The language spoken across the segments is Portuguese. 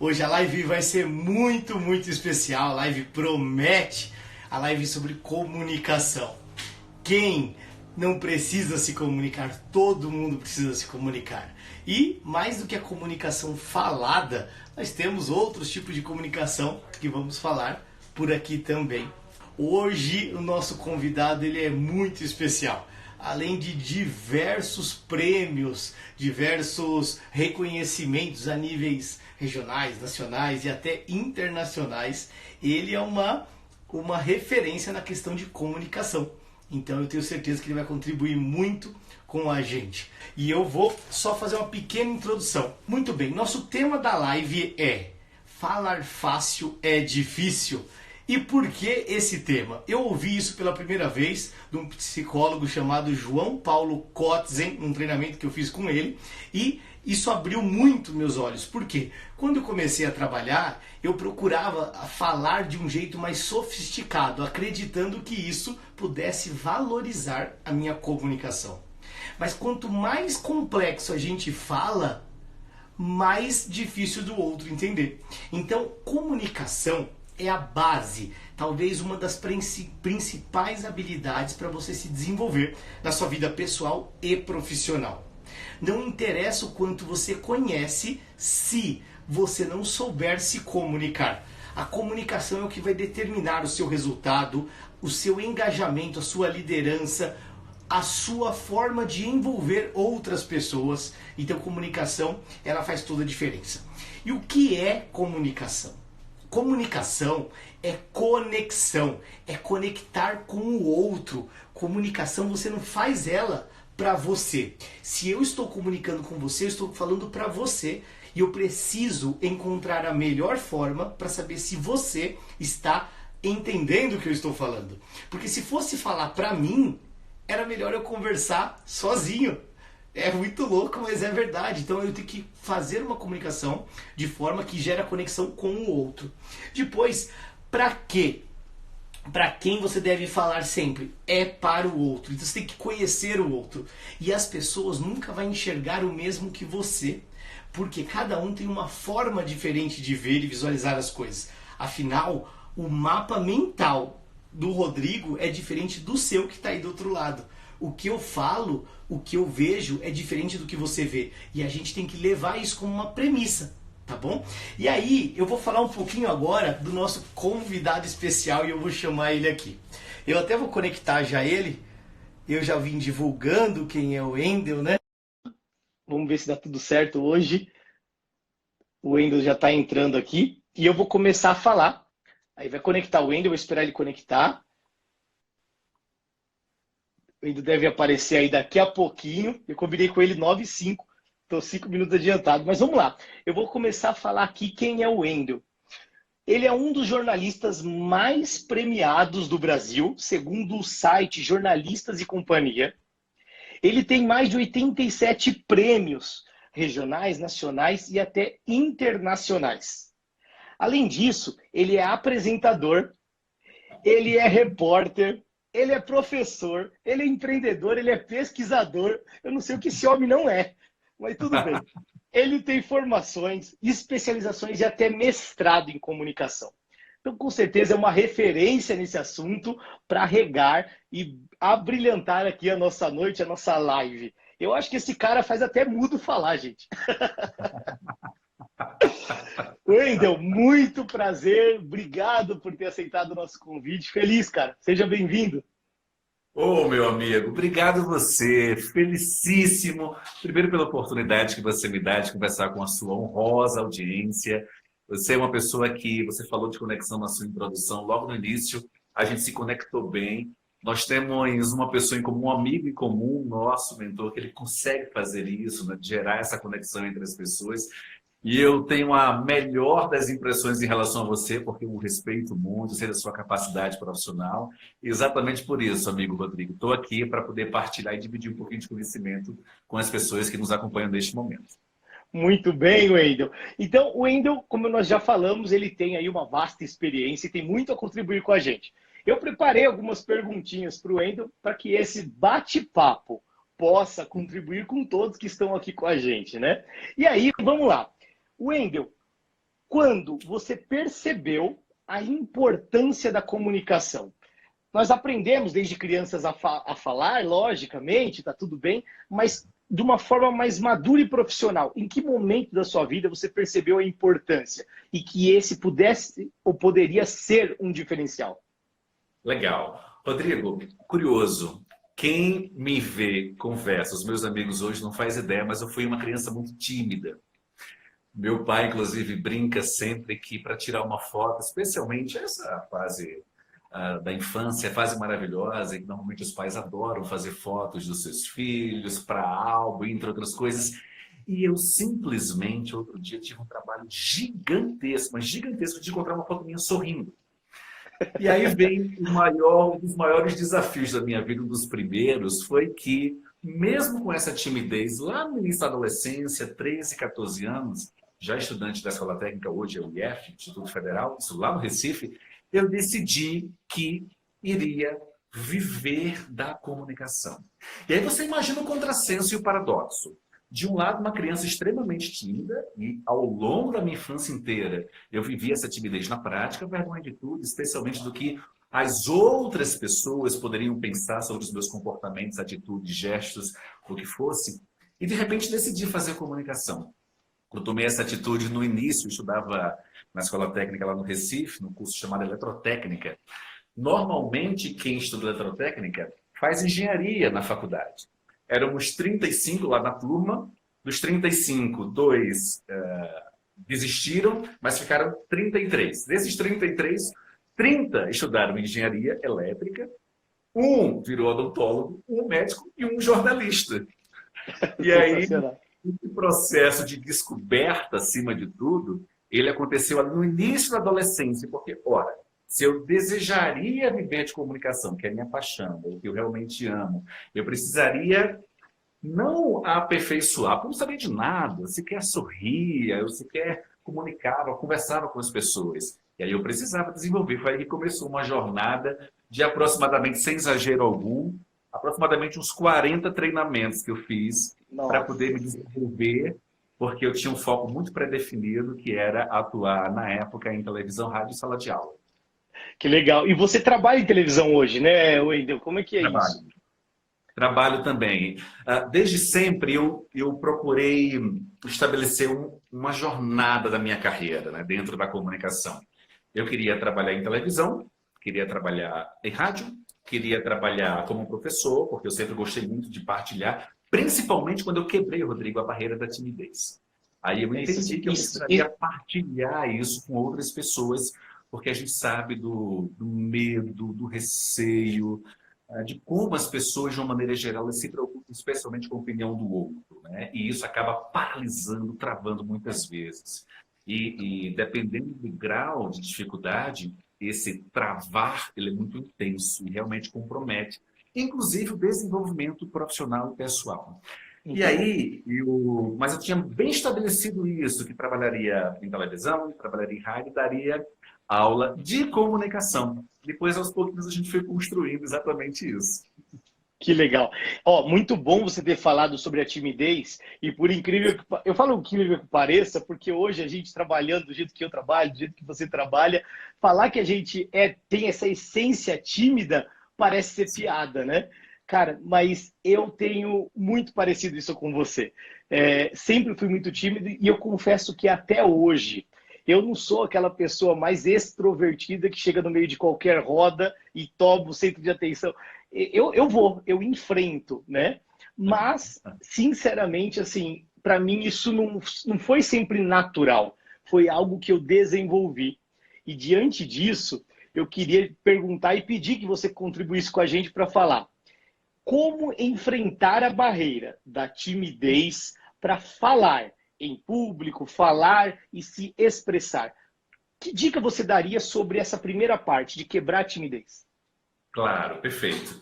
Hoje a live vai ser muito especial. A live promete. A live sobre comunicação. Quem não precisa se comunicar? Todo mundo precisa se comunicar. E mais do que a comunicação falada, nós temos outros tipos de comunicação que vamos falar por aqui também. Hoje o nosso convidado ele é muito especial. Além de diversos prêmios, diversos reconhecimentos a níveis regionais, nacionais e até internacionais, ele é uma referência na questão de comunicação. Então eu tenho certeza que ele vai contribuir muito com a gente. E eu vou só fazer uma pequena introdução. Muito bem, nosso tema da live é Falar fácil é difícil. E por que esse tema? Eu ouvi isso pela primeira vez de um psicólogo chamado João Paulo Kotzen, num treinamento que eu fiz com ele, e isso abriu muito meus olhos. Por quê? Quando eu comecei a trabalhar, eu procurava falar de um jeito mais sofisticado, acreditando que isso pudesse valorizar a minha comunicação. Mas quanto mais complexo a gente fala, mais difícil do outro entender. Então, comunicação é a base, talvez uma das principais habilidades para você se desenvolver na sua vida pessoal e profissional. Não interessa o quanto você conhece se você não souber se comunicar. A comunicação é o que vai determinar o seu resultado, o seu engajamento, a sua liderança, a sua forma de envolver outras pessoas. Então, comunicação, ela faz toda a diferença. E o que é comunicação? Comunicação é conexão, é conectar com o outro. Comunicação você não faz ela para você. Se eu estou comunicando com você, eu estou falando para você. E eu preciso encontrar a melhor forma para saber se você está entendendo o que eu estou falando. Porque se fosse falar para mim, era melhor eu conversar sozinho. É muito louco, mas é verdade. Então eu tenho que fazer uma comunicação de forma que gera conexão com o outro. Depois, para quê? Para quem você deve falar sempre? É para o outro. Então você tem que conhecer o outro. E as pessoas nunca vão enxergar o mesmo que você. Porque cada um tem uma forma diferente de ver e visualizar as coisas. Afinal, o mapa mental do Rodrigo é diferente do seu que está aí do outro lado. O que eu falo, o que eu vejo é diferente do que você vê. E a gente tem que levar isso como uma premissa, tá bom? E aí, eu vou falar um pouquinho agora do nosso convidado especial e eu vou chamar ele aqui. Eu até vou conectar já ele. Eu já vim divulgando quem é o Wendel, né? Vamos ver se dá tudo certo hoje. O Wendel já está entrando aqui. E eu vou começar a falar. Aí vai conectar o Wendel, eu vou esperar ele conectar. Ele deve aparecer aí daqui a pouquinho. Eu combinei com ele 9h05. Estou 5 minutos adiantado. Mas vamos lá. Eu vou começar a falar aqui quem é o Wendel. Ele é um dos jornalistas mais premiados do Brasil, segundo o site Jornalistas e Companhia. Ele tem mais de 87 prêmios regionais, nacionais e até internacionais. Além disso, ele é apresentador, ele é repórter, ele é professor, ele é empreendedor, ele é pesquisador. Eu não sei o que esse homem não é, mas tudo bem. Ele tem formações, especializações e até mestrado em comunicação. Então, com certeza, é uma referência nesse assunto para regar e abrilhantar aqui a nossa noite, a nossa live. Eu acho que esse cara faz até mudo falar, gente. Wendel, muito prazer. Obrigado por ter aceitado o nosso convite. Feliz, cara. Seja bem-vindo. Ô, meu amigo, obrigado você, felicíssimo, primeiro pela oportunidade que você me dá de conversar com a sua honrosa audiência. Você é uma pessoa que, você falou de conexão na sua introdução, logo no início, a gente se conectou bem. Nós temos uma pessoa em comum, um amigo em comum, nosso mentor, que ele consegue fazer isso, né, de gerar essa conexão entre as pessoas. E eu tenho a melhor das impressões em relação a você, porque eu o respeito muito, sei da sua capacidade profissional. E exatamente por isso, amigo Rodrigo, estou aqui para poder partilhar e dividir um pouquinho de conhecimento com as pessoas que nos acompanham neste momento. Muito bem, Wendel. Então, o Wendel, como nós já falamos, ele tem aí uma vasta experiência e tem muito a contribuir com a gente. Eu preparei algumas perguntinhas para o Wendel para que esse bate-papo possa contribuir com todos que estão aqui com a gente, né? E aí, vamos lá. Wendel, quando você percebeu a importância da comunicação? Nós aprendemos desde crianças a falar, logicamente, está tudo bem, mas de uma forma mais madura e profissional. Em que momento da sua vida você percebeu a importância e que esse pudesse ou poderia ser um diferencial? Legal. Rodrigo, curioso. Quem me vê, conversa, os meus amigos hoje não faz ideia, mas eu fui uma criança muito tímida. Meu pai, inclusive, brinca sempre que para tirar uma foto, especialmente essa fase da infância, fase maravilhosa, e que normalmente os pais adoram fazer fotos dos seus filhos para álbum, entre outras coisas. E eu simplesmente, outro dia, tive um trabalho gigantesco, mas gigantesco, de encontrar uma foto minha sorrindo. E aí vem um dos maiores desafios da minha vida, um dos primeiros, foi que, mesmo com essa timidez, lá no início da adolescência, 13, 14 anos, já estudante da Escola Técnica, hoje é o IF, Instituto Federal, isso lá no Recife, eu decidi que iria viver da comunicação. E aí você imagina o contrassenso e o paradoxo. De um lado, uma criança extremamente tímida, e ao longo da minha infância inteira, eu vivi essa timidez na prática, vergonha de tudo, especialmente do que as outras pessoas poderiam pensar sobre os meus comportamentos, atitudes, gestos, o que fosse. E, de repente, decidi fazer comunicação. Eu tomei essa atitude no início, eu estudava na Escola Técnica lá no Recife, num curso chamado Eletrotécnica. Normalmente, quem estuda eletrotécnica faz engenharia na faculdade. Éramos 35 lá na turma, dos 35, dois desistiram, mas ficaram 33. Desses 33, 30 estudaram engenharia elétrica, um virou odontólogo, um médico e um jornalista. E aí, esse processo de descoberta, acima de tudo, ele aconteceu no início da adolescência, porque, ora, se eu desejaria viver de comunicação, que é minha paixão, o que eu realmente amo, eu precisaria não aperfeiçoar, porque eu não sabia de nada, eu sequer sorria, eu sequer comunicava, conversava com as pessoas. E aí eu precisava desenvolver. Foi aí que começou uma jornada de aproximadamente, sem exagero algum, aproximadamente uns 40 treinamentos que eu fiz para poder me desenvolver, porque eu tinha um foco muito pré-definido, que era atuar, na época, em televisão, rádio e sala de aula. Que legal. E você trabalha em televisão hoje, né, Wendel? Como é que é isso? Trabalho também. Desde sempre eu procurei estabelecer uma jornada da minha carreira, né, dentro da comunicação. Eu queria trabalhar em televisão, queria trabalhar em rádio, queria trabalhar como professor, porque eu sempre gostei muito de partilhar, principalmente quando eu quebrei, Rodrigo, a barreira da timidez. Aí eu entendi que eu precisaria partilhar isso com outras pessoas, porque a gente sabe do medo, do receio, de como as pessoas, de uma maneira geral, se preocupam especialmente com a opinião do outro, né? E isso acaba paralisando, travando muitas vezes. E dependendo do grau de dificuldade, esse travar ele é muito intenso e realmente compromete, inclusive o desenvolvimento profissional e pessoal. E aí, mas eu tinha bem estabelecido isso, que trabalharia em televisão, trabalharia em rádio, daria aula de comunicação. Depois, aos poucos, a gente foi construindo exatamente isso. Que legal. Muito bom você ter falado sobre a timidez e por incrível que eu falo incrível que pareça, porque hoje a gente trabalhando do jeito que eu trabalho, do jeito que você trabalha, falar que a gente tem essa essência tímida parece ser piada, né? Cara, mas eu tenho muito parecido isso com você. Sempre fui muito tímido e eu confesso que até hoje eu não sou aquela pessoa mais extrovertida que chega no meio de qualquer roda e toma o centro de atenção. Eu enfrento, né? Mas, sinceramente, assim, para mim isso não foi sempre natural. Foi algo que eu desenvolvi. E diante disso, eu queria perguntar e pedir que você contribuísse com a gente para falar como enfrentar a barreira da timidez para falar em público, falar e se expressar. Que dica você daria sobre essa primeira parte de quebrar a timidez? Claro, perfeito.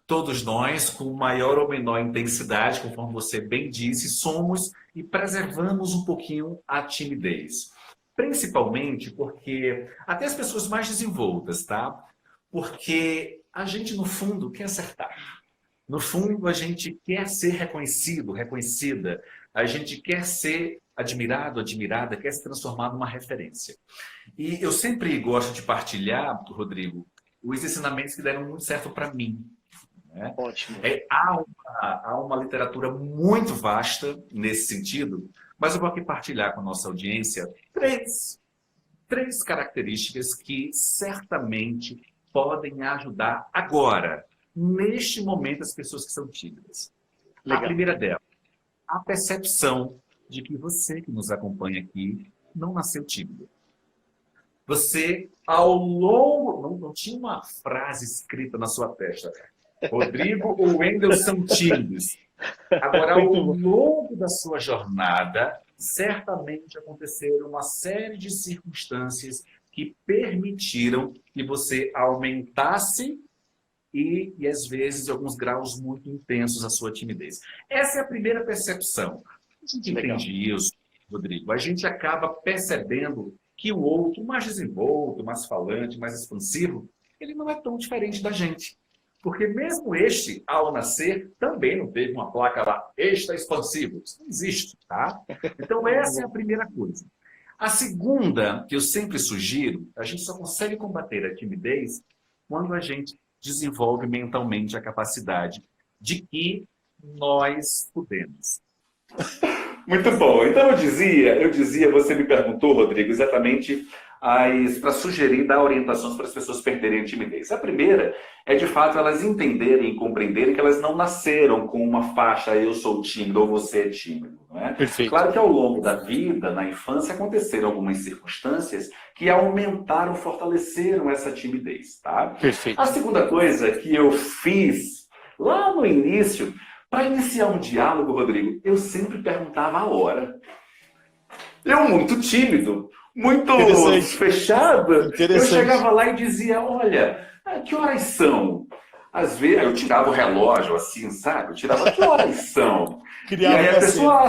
Todos nós, com maior ou menor intensidade, conforme você bem disse, somos e preservamos um pouquinho a timidez. Principalmente porque, até as pessoas mais desenvoltas, tá? Porque a gente, no fundo, quer acertar. No fundo, a gente quer ser reconhecido, reconhecida. a gente quer ser admirado, admirada, quer se transformar numa referência. E eu sempre gosto de partilhar, Rodrigo, os ensinamentos que deram muito certo para mim, né? Ótimo. Há uma literatura muito vasta nesse sentido, mas eu vou aqui partilhar com a nossa audiência três características que certamente podem ajudar agora, neste momento, as pessoas que são tímidas. Legal. A primeira delas, a percepção de que você que nos acompanha aqui não nasceu tímido. Você, ao longo... Não tinha uma frase escrita na sua testa. Rodrigo ou Wendel são tímidos. Agora, ao longo da sua jornada, certamente aconteceram uma série de circunstâncias que permitiram que você aumentasse e às vezes, em alguns graus muito intensos, a sua timidez. Essa é a primeira percepção. A gente entende isso, Rodrigo. A gente acaba percebendo que o outro, mais desenvolto, mais falante, mais expansivo, ele não é tão diferente da gente. Porque mesmo este, ao nascer, também não teve uma placa lá, este é expansivo. Isso não existe, tá? Então, essa é a primeira coisa. A segunda, que eu sempre sugiro, a gente só consegue combater a timidez quando a gente desenvolve mentalmente a capacidade de que nós podemos. Muito bom. Então eu dizia, você me perguntou, Rodrigo, exatamente para sugerir, dar orientações para as pessoas perderem a timidez. A primeira é, de fato, elas entenderem e compreenderem que elas não nasceram com uma faixa, eu sou tímido ou você é tímido. Não é? Perfeito. Claro que ao longo da vida, na infância, aconteceram algumas circunstâncias que aumentaram, fortaleceram essa timidez. Tá? Perfeito. A segunda coisa que eu fiz lá no início, para iniciar um diálogo, Rodrigo, eu sempre perguntava a hora. Eu, muito tímido, muito fechado, eu chegava lá e dizia, olha, que horas são? Às vezes, eu tirava o relógio assim, sabe? Eu tirava, que horas são? E aí a pessoa,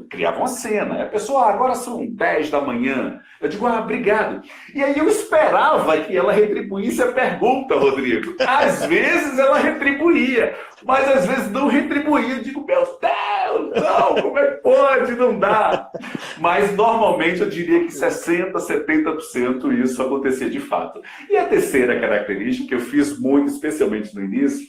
criava uma cena. Aí a pessoa, agora são 10 da manhã. Eu digo, obrigado. E aí eu esperava que ela retribuísse a pergunta, Rodrigo. Às vezes ela retribuía, mas às vezes não retribuía. Eu digo, meu Deus, não, como é que pode? Não dá. Mas normalmente eu diria que 60%, 70% isso acontecia de fato. E a terceira característica, que eu fiz muito, especialmente no início,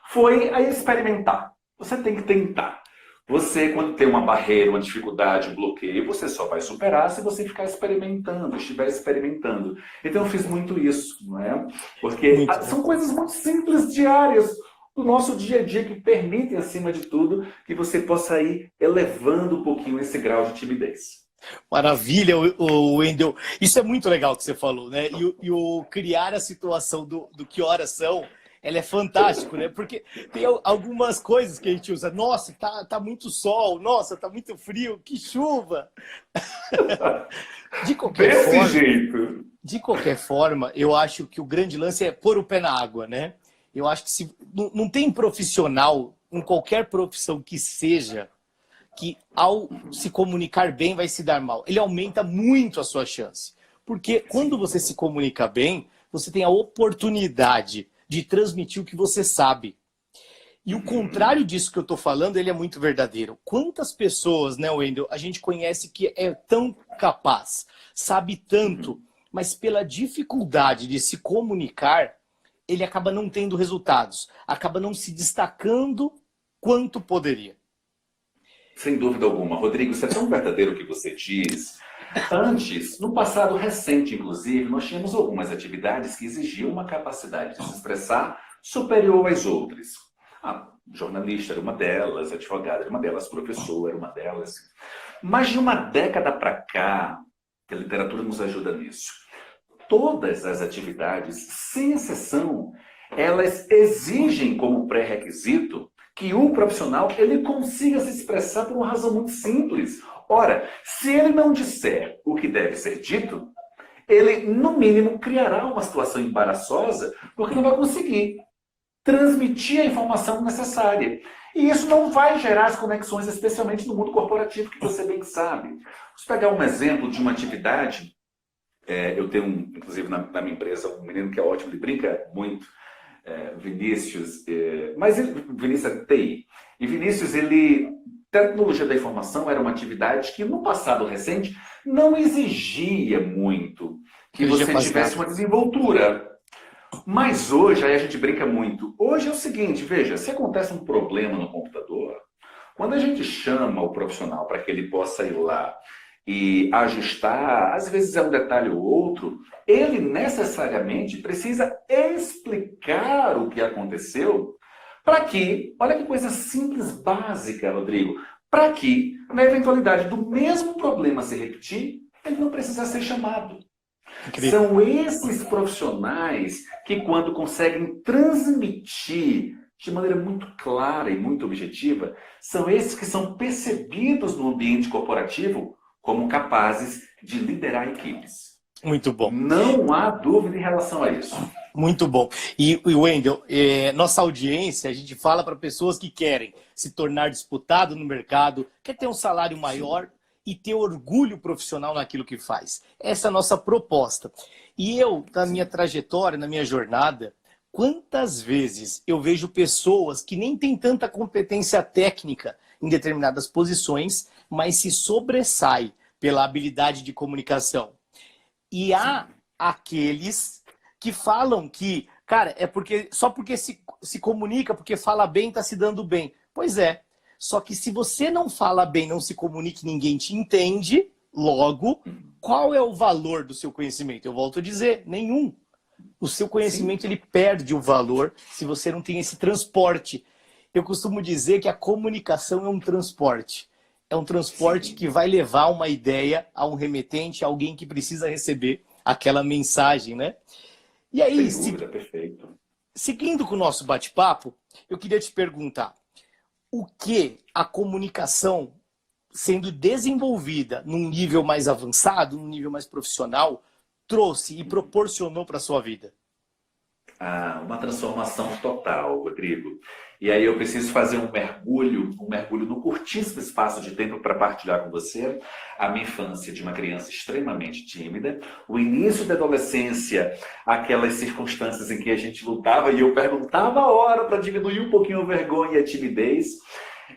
foi a experimentar. Você tem que tentar. Você, quando tem uma barreira, uma dificuldade, um bloqueio, você só vai superar se você ficar experimentando, estiver experimentando. Então eu fiz muito isso, não é? Porque são coisas muito simples, diárias, do nosso dia a dia, que permitem, acima de tudo, que você possa ir elevando um pouquinho esse grau de timidez. Maravilha, Wendel. Isso é muito legal que você falou, né? E o criar a situação do que horas são, ela é fantástico, né? Porque tem algumas coisas que a gente usa. Nossa, tá muito sol. Nossa, tá muito frio. Que chuva. De qualquer forma, eu acho que o grande lance é pôr o pé na água, né? Eu acho que não tem profissional, em qualquer profissão que seja, que ao se comunicar bem vai se dar mal. Ele aumenta muito a sua chance. Porque quando você se comunica bem, você tem a oportunidade de transmitir o que você sabe. E o contrário disso que eu estou falando, ele é muito verdadeiro. Quantas pessoas, né, Wendel, a gente conhece que é tão capaz, sabe tanto, mas pela dificuldade de se comunicar, ele acaba não tendo resultados, acaba não se destacando quanto poderia. Sem dúvida alguma. Rodrigo, isso é tão verdadeiro o que você diz. Antes, no passado recente, inclusive, nós tínhamos algumas atividades que exigiam uma capacidade de se expressar superior às outras. Jornalista era uma delas, advogado era uma delas, professor era uma delas. Mas de uma década para cá, que a literatura nos ajuda nisso, todas as atividades, sem exceção, elas exigem como pré-requisito que o profissional ele consiga se expressar por uma razão muito simples. Ora, se ele não disser o que deve ser dito, ele, no mínimo, criará uma situação embaraçosa, porque não vai conseguir transmitir a informação necessária. E isso não vai gerar as conexões, especialmente no mundo corporativo, que você bem sabe. Vamos pegar um exemplo de uma atividade. Eu tenho, inclusive, na minha empresa, um menino que é ótimo, ele brinca muito, Vinícius, mas Vinícius é TI. E Vinícius, ele Tecnologia da informação era uma atividade que, no passado recente, não exigia muito que você tivesse uma desenvoltura. Mas hoje, aí a gente brinca muito. Hoje é o seguinte, veja, se acontece um problema no computador, quando a gente chama o profissional para que ele possa ir lá e ajustar, às vezes é um detalhe ou outro, ele necessariamente precisa explicar o que aconteceu para que, olha que coisa simples, básica, Rodrigo, para que, na eventualidade do mesmo problema se repetir, ele não precisa ser chamado. Incrível. São esses profissionais que, quando conseguem transmitir de maneira muito clara e muito objetiva, são esses que são percebidos no ambiente corporativo como capazes de liderar equipes. Muito bom. Não há dúvida em relação a isso. Muito bom. E Wendel, nossa audiência, a gente fala para pessoas que querem se tornar disputado no mercado, quer ter um salário maior e ter orgulho profissional naquilo que faz. Essa é a nossa proposta. E eu, na minha trajetória, na minha jornada, quantas vezes eu vejo pessoas que nem têm tanta competência técnica em determinadas posições, mas se sobressai pela habilidade de comunicação. E há aqueles que falam que, cara, é porque só porque se comunica, porque fala bem, está se dando bem. Pois é. Só que se você não fala bem, não se comunica, ninguém te entende, logo, qual é o valor do seu conhecimento? Eu volto a dizer, nenhum. O seu conhecimento, ele perde o valor se você não tem esse transporte. Eu costumo dizer que a comunicação é um transporte. É um transporte que vai levar uma ideia a um remetente, a alguém que precisa receber aquela mensagem, né? E aí, perfeito. Seguindo com o nosso bate-papo, eu queria te perguntar, o que a comunicação sendo desenvolvida num nível mais avançado, num nível mais profissional, trouxe e proporcionou para a sua vida? Uma transformação total, Rodrigo. E aí eu preciso fazer um mergulho no curtíssimo espaço de tempo para partilhar com você a minha infância de uma criança extremamente tímida, o início da adolescência, aquelas circunstâncias em que a gente lutava e eu perguntava a hora para diminuir um pouquinho a vergonha e a timidez,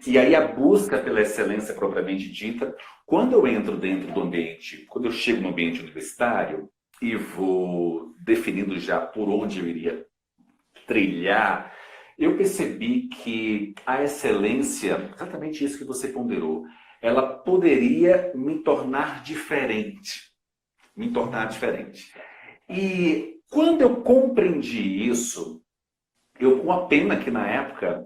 e aí a busca pela excelência propriamente dita. Quando eu entro dentro do ambiente, quando eu chego no ambiente universitário e vou definindo já por onde eu iria trilhar, eu percebi que a excelência, exatamente isso que você ponderou, ela poderia me tornar diferente. Me tornar diferente. E quando eu compreendi isso, eu com a pena que na época,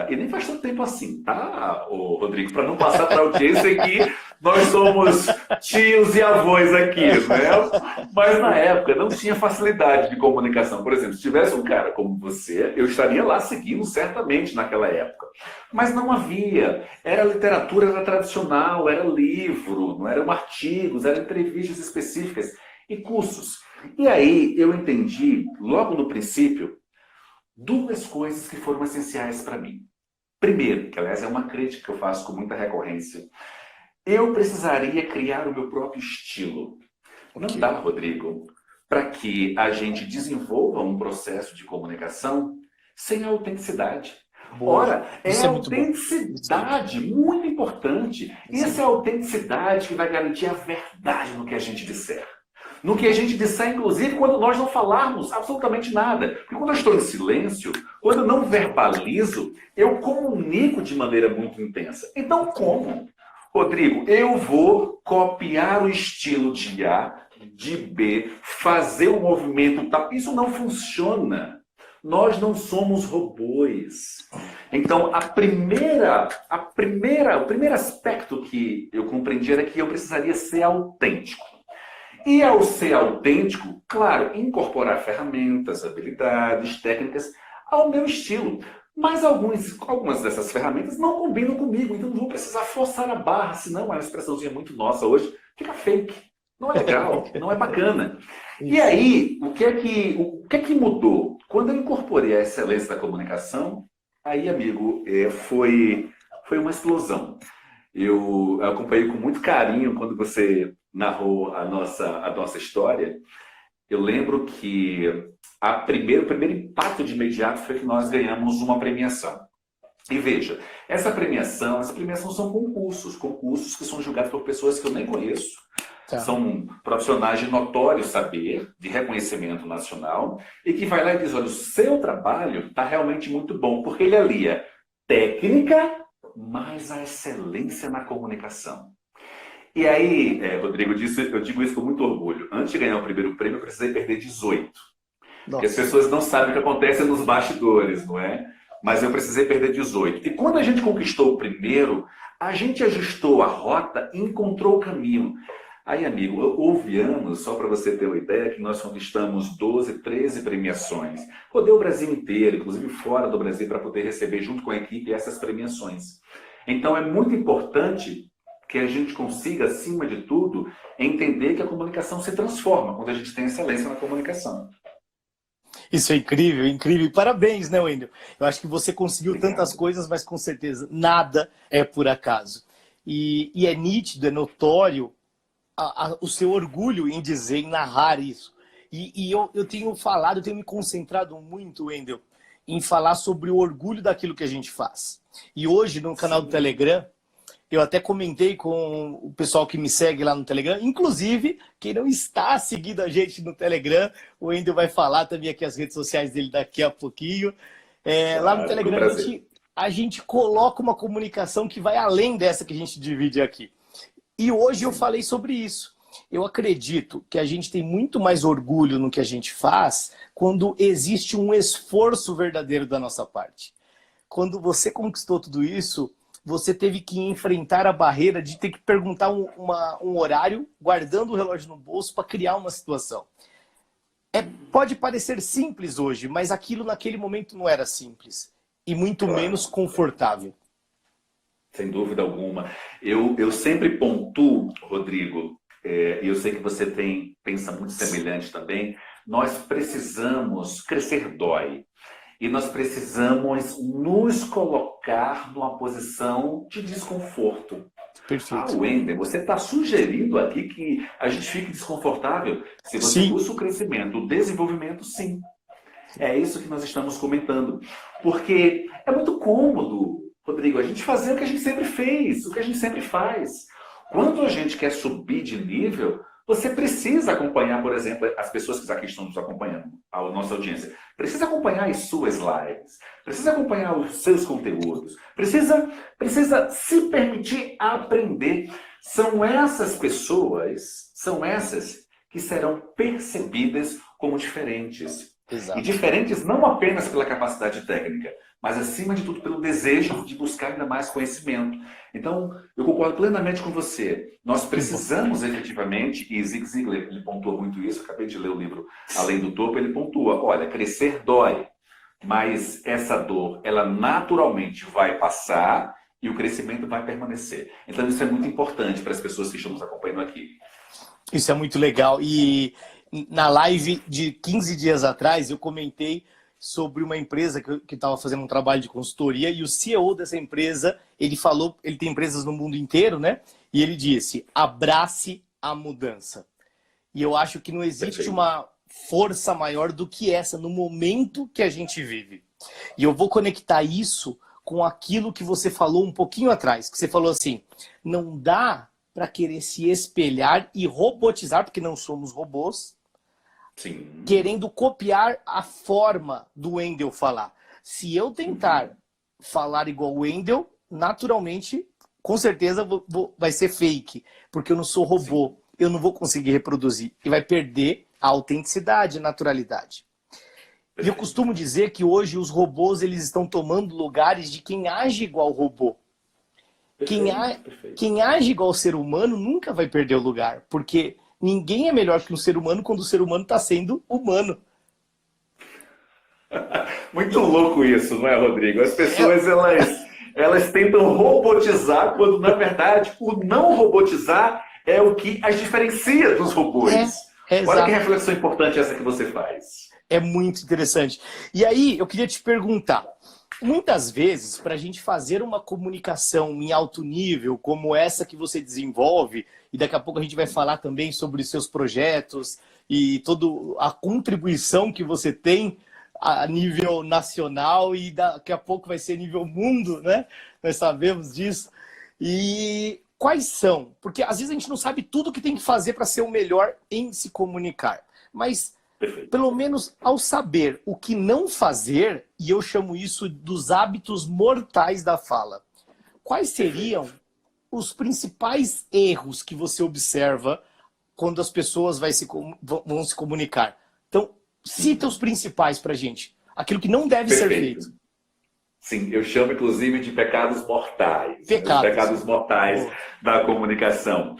e nem faz tanto tempo assim, tá, Rodrigo? Para não passar para a audiência que nós somos tios e avós aqui, né? Mas na época não tinha facilidade de comunicação. Por exemplo, se tivesse um cara como você, eu estaria lá seguindo certamente naquela época. Mas não havia. Era literatura, era tradicional, era livro, não eram artigos, eram entrevistas específicas e cursos. E aí eu entendi, logo no princípio, duas coisas que foram essenciais para mim. Primeiro, que aliás é uma crítica que eu faço com muita recorrência, eu precisaria criar o meu próprio estilo. Não dá, Rodrigo, para que a gente desenvolva um processo de comunicação sem a autenticidade. Boa. Ora, é a autenticidade muito importante. Isso é a autenticidade que vai garantir a verdade no que a gente disser. No que a gente disser, inclusive, quando nós não falarmos absolutamente nada. Porque quando eu estou em silêncio, quando eu não verbalizo, eu comunico de maneira muito intensa. Então, como? Rodrigo, eu vou copiar o estilo de A, de B, fazer o movimento tal. Isso não funciona. Nós não somos robôs. Então, o primeiro aspecto que eu compreendi era que eu precisaria ser autêntico. E ao ser autêntico, claro, incorporar ferramentas, habilidades, técnicas ao meu estilo. Mas algumas dessas ferramentas não combinam comigo, então não vou precisar forçar a barra, senão é uma expressãozinha muito nossa hoje, fica fake. Não é legal, não é bacana. E aí, o que é que mudou? Quando eu incorporei a excelência da comunicação, aí, amigo, foi uma explosão. Eu acompanhei com muito carinho quando você narrou a nossa história. Eu lembro que o primeiro impacto de imediato foi que nós ganhamos uma premiação. E veja, essa premiação são concursos que são julgados por pessoas que eu nem conheço. Tá. São profissionais de notório saber, de reconhecimento nacional, e que vai lá e diz, olha, o seu trabalho está realmente muito bom, porque ele alia técnica, mas a excelência na comunicação. E aí, Rodrigo, eu digo isso com muito orgulho. Antes de ganhar o primeiro prêmio, eu precisei perder 18. Porque as pessoas não sabem o que acontece nos bastidores, não é? Mas eu precisei perder 18. E quando a gente conquistou o primeiro, a gente ajustou a rota e encontrou o caminho. Aí, amigo, houve anos, só para você ter uma ideia, que nós conquistamos 12, 13 premiações. Rodei o Brasil inteiro, inclusive fora do Brasil, para poder receber junto com a equipe essas premiações. Então, é muito importante que a gente consiga, acima de tudo, entender que a comunicação se transforma quando a gente tem excelência na comunicação. Isso é incrível, incrível. Parabéns, né, Wendel? Eu acho que você conseguiu tantas coisas, mas com certeza nada é por acaso. E é nítido, é notório o seu orgulho em dizer, em narrar isso. E eu tenho falado, eu tenho me concentrado muito, Wendel, em falar sobre o orgulho daquilo que a gente faz. E hoje, no canal do Telegram, eu até comentei com o pessoal que me segue lá no Telegram, inclusive, quem não está seguindo a gente no Telegram, o Wendel vai falar também aqui as redes sociais dele daqui a pouquinho. Lá no Telegram a gente coloca uma comunicação que vai além dessa que a gente divide aqui. E hoje eu falei sobre isso. Eu acredito que a gente tem muito mais orgulho no que a gente faz quando existe um esforço verdadeiro da nossa parte. Quando você conquistou tudo isso, você teve que enfrentar a barreira de ter que perguntar um horário, guardando o relógio no bolso para criar uma situação. Pode parecer simples hoje, mas aquilo naquele momento não era simples. E muito menos confortável. Sem dúvida alguma. Eu sempre pontuo, Rodrigo, e eu sei que você pensa muito semelhante também, nós precisamos crescer dói. E nós precisamos nos colocar numa posição de desconforto. Perfeito. Wendel, você está sugerindo aqui que a gente fique desconfortável? Se você busca o crescimento, o desenvolvimento, sim. É isso que nós estamos comentando. Porque é muito cômodo, Rodrigo, a gente fazer o que a gente sempre fez, o que a gente sempre faz. Quando a gente quer subir de nível, você precisa acompanhar, por exemplo, as pessoas que aqui estão nos acompanhando, a nossa audiência. Precisa acompanhar as suas lives, precisa acompanhar os seus conteúdos, precisa se permitir aprender. São essas pessoas, que serão percebidas como diferentes. Exato. E diferentes não apenas pela capacidade técnica, mas acima de tudo pelo desejo de buscar ainda mais conhecimento. Então, eu concordo plenamente com você. Nós precisamos efetivamente, e Zig Ziglar ele pontua muito isso, acabei de ler o livro Além do Topo, ele pontua, olha, crescer dói, mas essa dor, ela naturalmente vai passar e o crescimento vai permanecer. Então, isso é muito importante para as pessoas que estão nos acompanhando aqui. Isso é muito legal. E na live de 15 dias atrás, eu comentei sobre uma empresa que estava fazendo um trabalho de consultoria e o CEO dessa empresa, ele falou, ele tem empresas no mundo inteiro, né? E ele disse, abrace a mudança. E eu acho que não existe uma força maior do que essa no momento que a gente vive. E eu vou conectar isso com aquilo que você falou um pouquinho atrás, que você falou assim, não dá para querer se espelhar e robotizar, porque não somos robôs, sim, querendo copiar a forma do Wendel falar. Se eu tentar falar igual o Wendel, naturalmente, com certeza vai ser fake, porque eu não sou robô, sim, eu não vou conseguir reproduzir e vai perder a autenticidade, a naturalidade. E eu costumo dizer que hoje os robôs eles estão tomando lugares de quem age igual robô. Quem age igual ser humano nunca vai perder o lugar, porque ninguém é melhor que um ser humano quando o ser humano está sendo humano. Muito louco isso, não é, Rodrigo? As pessoas, elas tentam robotizar, quando, na verdade, o não robotizar é o que as diferencia dos robôs. Olha que reflexão importante essa que você faz. É muito interessante. E aí, eu queria te perguntar, muitas vezes, para a gente fazer uma comunicação em alto nível, como essa que você desenvolve, e daqui a pouco a gente vai falar também sobre os seus projetos e toda a contribuição que você tem a nível nacional e daqui a pouco vai ser nível mundo, né? Nós sabemos disso. E quais são? Porque às vezes a gente não sabe tudo que tem que fazer para ser o melhor em se comunicar. Mas, pelo menos ao saber o que não fazer, e eu chamo isso dos hábitos mortais da fala, quais seriam os principais erros que você observa quando as pessoas vão se comunicar? Então, cita os principais pra gente. Aquilo que não deve ser feito. Sim, eu chamo inclusive de pecados mortais. Pecados. Os pecados mortais da comunicação.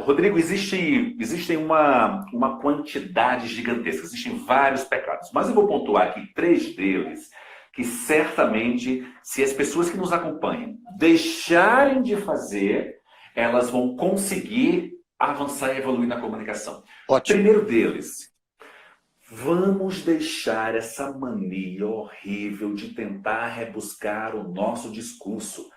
Rodrigo, existem uma quantidade gigantesca, existem vários pecados, mas eu vou pontuar aqui 3 deles, que certamente, se as pessoas que nos acompanham deixarem de fazer, elas vão conseguir avançar e evoluir na comunicação. Ótimo. Primeiro deles, vamos deixar essa mania horrível de tentar rebuscar o nosso discurso.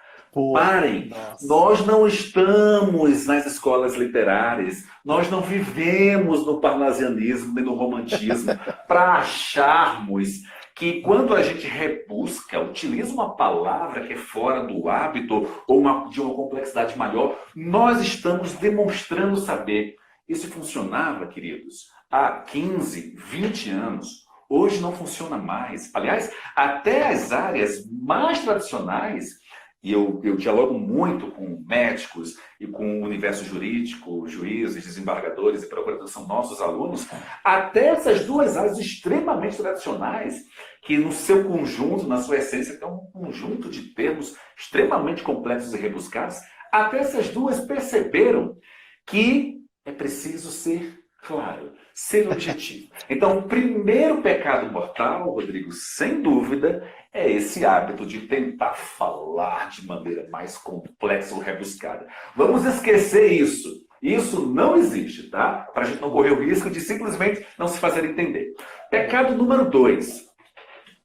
Parem! Nossa. Nós não estamos nas escolas literárias, nós não vivemos no parnasianismo nem no romantismo para acharmos que quando a gente rebusca, utiliza uma palavra que é fora do hábito ou de uma complexidade maior, nós estamos demonstrando saber. Isso funcionava, queridos, há 15, 20 anos. Hoje não funciona mais. Aliás, até as áreas mais tradicionais, e eu dialogo muito com médicos e com o universo jurídico, juízes, desembargadores e procuradores, são nossos alunos, até essas 2 áreas extremamente tradicionais, que no seu conjunto, na sua essência, tem um conjunto de termos extremamente complexos e rebuscados, até essas 2 perceberam que é preciso ser claro, ser objetivo. Então, o primeiro pecado mortal, Rodrigo, sem dúvida, é esse hábito de tentar falar de maneira mais complexa ou rebuscada. Vamos esquecer isso. Isso não existe, tá? Para a gente não correr o risco de simplesmente não se fazer entender. Pecado número 2.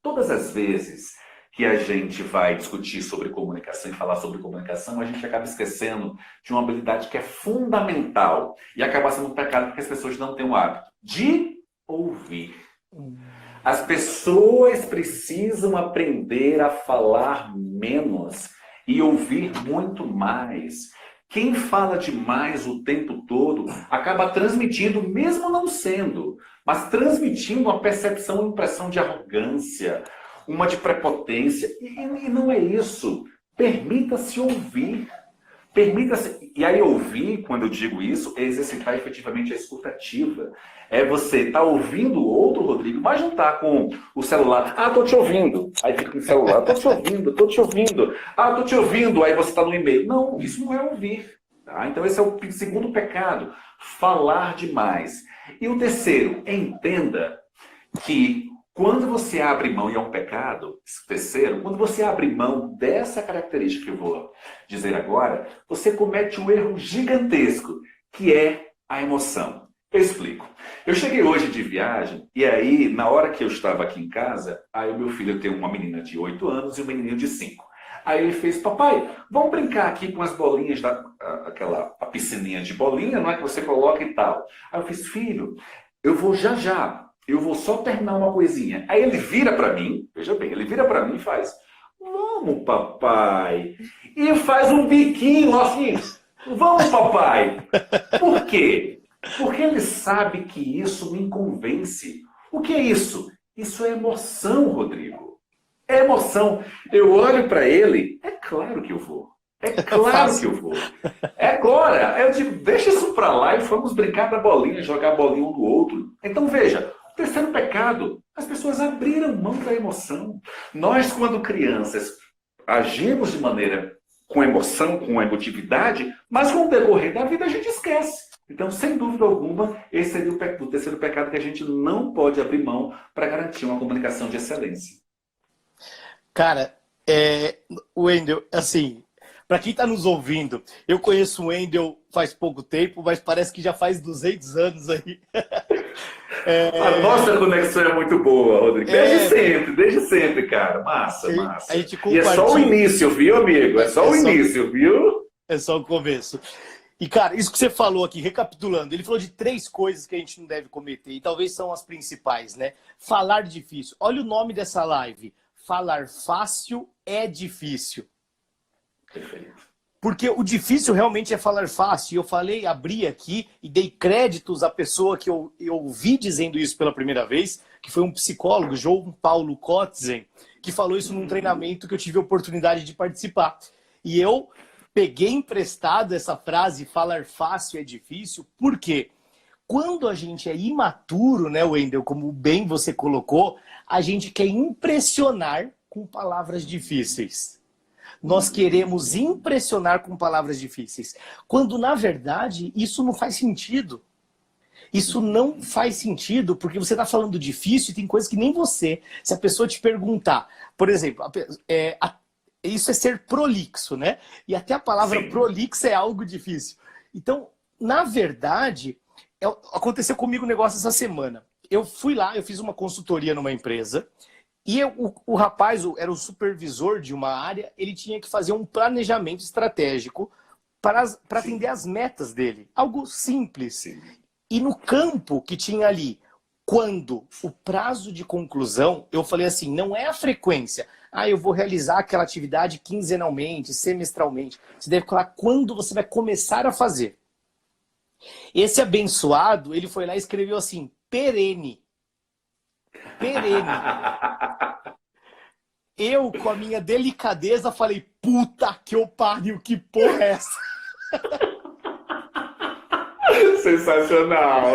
Todas as vezes que a gente vai discutir sobre comunicação e falar sobre comunicação, a gente acaba esquecendo de uma habilidade que é fundamental e acaba sendo um pecado porque as pessoas não têm o hábito de ouvir. As pessoas precisam aprender a falar menos e ouvir muito mais. Quem fala demais o tempo todo acaba transmitindo, mesmo não sendo, mas transmitindo uma percepção, uma impressão de arrogância, uma de prepotência, e não é isso. Permita-se ouvir. Permita-se. E aí ouvir, quando eu digo isso, é exercitar efetivamente a escutativa. É você estar ouvindo o outro, Rodrigo, mas não estar com o celular. Ah, estou te ouvindo. Aí fica com o celular. Estou te ouvindo, estou te ouvindo. Ah, estou te ouvindo. Aí você está no e-mail. Não, isso não é ouvir. Tá? Então esse é o segundo pecado. Falar demais. E o terceiro, entenda que quando você abre mão, e é um pecado, terceiro, quando você abre mão dessa característica que eu vou dizer agora, você comete um erro gigantesco, que é a emoção. Eu explico. Eu cheguei hoje de viagem, e aí, na hora que eu estava aqui em casa, aí o meu filho tem uma menina de 8 anos e um menininho de 5. Aí ele fez, papai, vamos brincar aqui com as bolinhas, a piscininha de bolinha, não é que você coloca e tal. Aí eu fiz, filho, eu vou já. Eu vou só terminar uma coisinha. Aí ele vira para mim, veja bem, ele vira para mim e faz, vamos, papai. E faz um biquinho assim, vamos, papai. Por quê? Porque ele sabe que isso me convence. O que é isso? Isso é emoção, Rodrigo. É emoção. Eu olho para ele, é claro que eu vou. É claro que eu vou. É agora. Eu digo, deixa isso para lá e vamos brincar da bolinha, jogar bolinha um do outro. Então veja, terceiro pecado, as pessoas abriram mão da emoção. Nós, quando crianças, agimos de maneira com emoção, com emotividade, mas com o decorrer da vida a gente esquece. Então, sem dúvida alguma, esse seria o terceiro pecado que a gente não pode abrir mão para garantir uma comunicação de excelência. Cara, Wendel, assim, para quem está nos ouvindo, eu conheço o Wendel faz pouco tempo, mas parece que já faz 200 anos aí. A nossa conexão é muito boa, Rodrigo. Desde sempre, cara. Massa. A gente E é só o início, viu, amigo? É só o início, viu? É só o começo. E, cara, isso que você falou aqui, recapitulando, ele falou de 3 coisas que a gente não deve cometer, e talvez são as principais, né? Falar difícil. Olha o nome dessa live. Falar fácil é difícil. Perfeito. Porque o difícil realmente é falar fácil. Eu falei, abri aqui e dei créditos à pessoa que eu ouvi dizendo isso pela primeira vez, que foi um psicólogo, João Paulo Kotzen, que falou isso num treinamento que eu tive a oportunidade de participar. E eu peguei emprestado essa frase, falar fácil é difícil, porque quando a gente é imaturo, né, Wendel, como bem você colocou, a gente quer impressionar com palavras difíceis. Nós queremos impressionar com palavras difíceis. Quando, na verdade, isso não faz sentido. Isso não faz sentido, porque você está falando difícil e tem coisas que nem você. Se a pessoa te perguntar, por exemplo, isso é ser prolixo, né? E até a palavra Sim. prolixo é algo difícil. Então, na verdade, aconteceu comigo um negócio essa semana. Eu fui lá, eu fiz uma consultoria numa empresa, e o rapaz era o supervisor de uma área, ele tinha que fazer um planejamento estratégico para atender as metas dele. Algo simples. Sim. E no campo que tinha ali, quando o prazo de conclusão, eu falei assim, não é a frequência. Ah, eu vou realizar aquela atividade quinzenalmente, semestralmente. Você deve falar quando você vai começar a fazer. Esse abençoado, ele foi lá e escreveu assim, perene. Perene. Eu, com a minha delicadeza, falei, puta que eu pariu, que porra é essa? Sensacional.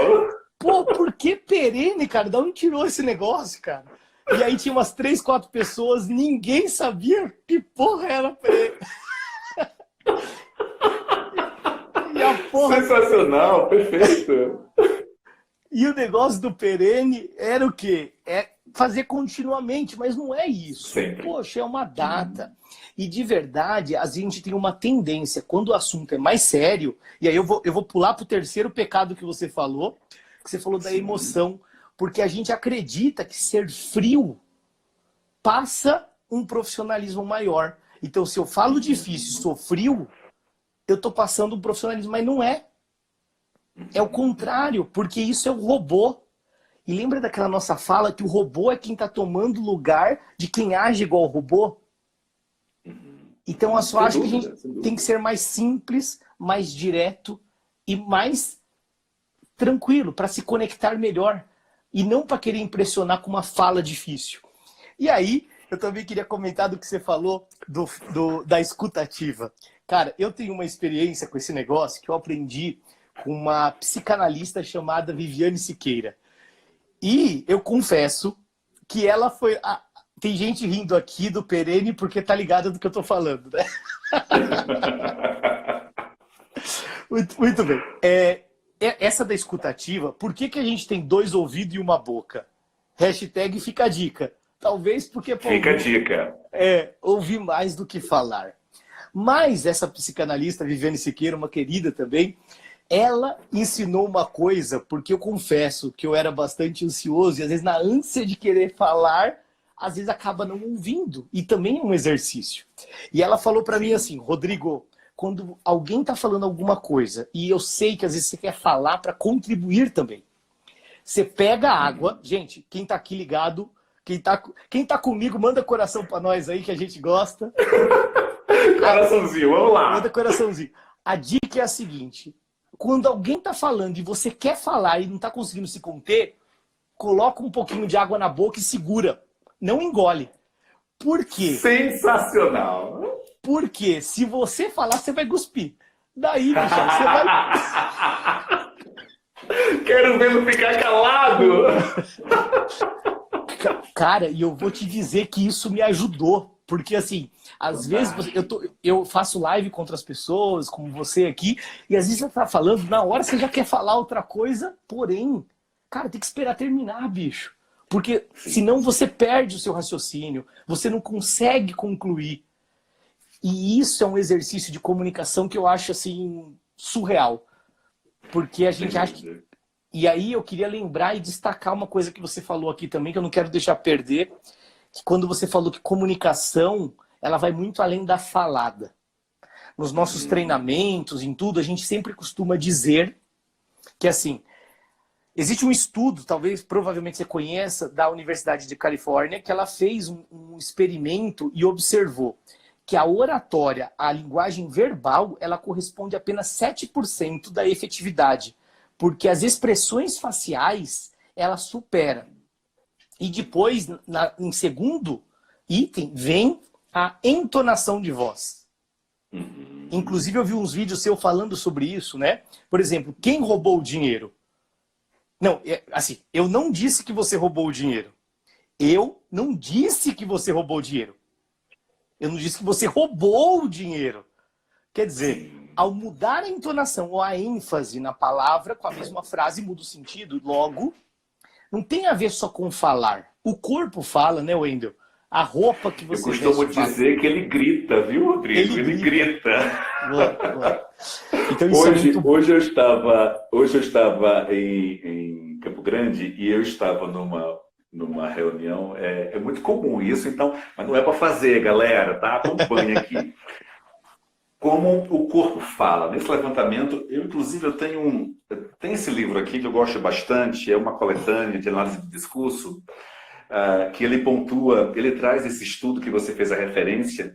Pô, por que perene, cara? Da onde tirou esse negócio, cara? E aí tinha umas 3, 4 pessoas, ninguém sabia que porra era perene. E a porra... Sensacional, perfeito. E o negócio do perene era o quê? É fazer continuamente, mas não é isso. Sempre. Poxa, é uma data. E de verdade, a gente tem uma tendência, quando o assunto é mais sério, e aí eu vou pular para o terceiro pecado que você falou da emoção, porque a gente acredita que ser frio passa um profissionalismo maior. Então, se eu falo difícil, sou frio, eu estou passando um profissionalismo, mas não é. É o contrário, porque isso é o robô. E lembra daquela nossa fala que o robô é quem está tomando lugar de quem age igual ao robô? Então eu só acho que a gente tem que ser mais simples, mais direto e mais tranquilo para se conectar melhor. E não para querer impressionar com uma fala difícil. E aí, eu também queria comentar do que você falou da escutativa. Cara, eu tenho uma experiência com esse negócio que eu aprendi com uma psicanalista chamada Viviane Siqueira. E eu confesso que ela foi... Tem gente rindo aqui do perene porque tá ligada do que eu tô falando, né? Muito bem. Essa da escutativa, por que a gente tem 2 ouvidos e uma boca? Hashtag fica a dica. Talvez porque... Fica a dica. Ouvir mais do que falar. Mas essa psicanalista, Viviane Siqueira, uma querida também, ela ensinou uma coisa, porque eu confesso que eu era bastante ansioso e às vezes na ânsia de querer falar, às vezes acaba não ouvindo. E também é um exercício. E ela falou para mim assim, Rodrigo, quando alguém está falando alguma coisa e eu sei que às vezes você quer falar para contribuir também, você pega a água, gente, quem está aqui ligado, quem tá comigo, manda coração para nós aí que a gente gosta. Coraçãozinho, vamos lá. Manda coraçãozinho. A dica é a seguinte, quando alguém está falando e você quer falar e não está conseguindo se conter, coloca um pouquinho de água na boca e segura. Não engole. Por quê? Sensacional. Porque se você falar, você vai cuspir. Daí, bicho, você vai... Quero vê-lo ficar calado. Cara, e eu vou te dizer que isso me ajudou. Porque, assim, às vezes eu faço live contra as pessoas, como você aqui, e às vezes você tá falando, na hora você já quer falar outra coisa, porém, cara, tem que esperar terminar, bicho. Porque senão você perde o seu raciocínio, você não consegue concluir. E isso é um exercício de comunicação que eu acho, assim, surreal. Porque a gente acha que... E aí eu queria lembrar e destacar uma coisa que você falou aqui também, que eu não quero deixar perder, que quando você falou que comunicação, ela vai muito além da falada. nos nossos treinamentos, em tudo, a gente sempre costuma dizer que, assim, existe um estudo, provavelmente você conheça, da Universidade de Califórnia, que ela fez um experimento e observou que a oratória, a linguagem verbal, ela corresponde a apenas 7% da efetividade, porque as expressões faciais, ela supera. E depois, em segundo item, vem a entonação de voz. Inclusive, eu vi uns vídeos seus falando sobre isso, né? Por exemplo, quem roubou o dinheiro? Não, assim, eu não disse que você roubou o dinheiro. Eu não disse que você roubou o dinheiro. Eu não disse que você roubou o dinheiro. Quer dizer, ao mudar a entonação ou a ênfase na palavra, com a mesma frase muda o sentido. Logo, não tem a ver só com falar. O corpo fala, né, Wendel? A roupa que você veste. Eu costumo dizer que ele grita, viu, Rodrigo? Ele grita. Então, isso hoje eu estava em Campo Grande e eu estava numa reunião. É muito comum isso, então, mas não é para fazer, galera, tá? Acompanha aqui. Como o corpo fala. Nesse levantamento, eu tenho esse livro aqui que eu gosto bastante, é uma coletânea de análise de discurso, que ele pontua, ele traz esse estudo que você fez a referência,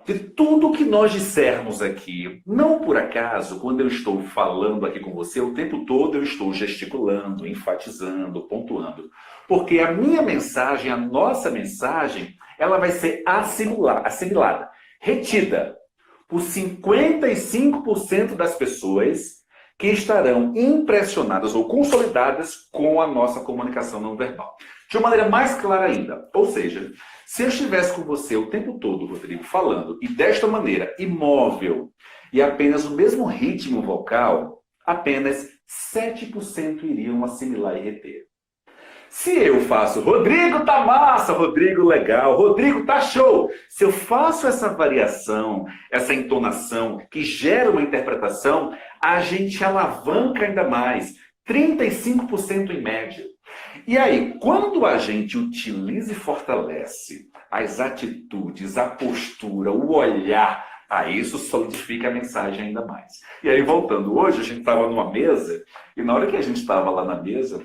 de tudo que nós dissermos aqui. Não por acaso, quando eu estou falando aqui com você, o tempo todo eu estou gesticulando, enfatizando, pontuando. Porque a minha mensagem, a nossa mensagem, ela vai ser assimilada, retida por 55% das pessoas que estarão impressionadas ou consolidadas com a nossa comunicação não verbal. De uma maneira mais clara ainda, ou seja, se eu estivesse com você o tempo todo, Rodrigo, falando, e desta maneira, imóvel, e apenas o mesmo ritmo vocal, apenas 7% iriam assimilar e reter. Se eu faço, Rodrigo tá massa, Rodrigo legal, Rodrigo tá show. Se eu faço essa variação, essa entonação que gera uma interpretação, a gente alavanca ainda mais, 35% em média. E aí, quando a gente utiliza e fortalece as atitudes, a postura, o olhar, isso solidifica a mensagem ainda mais. E aí, voltando, hoje a gente estava numa mesa, e na hora que a gente estava lá na mesa,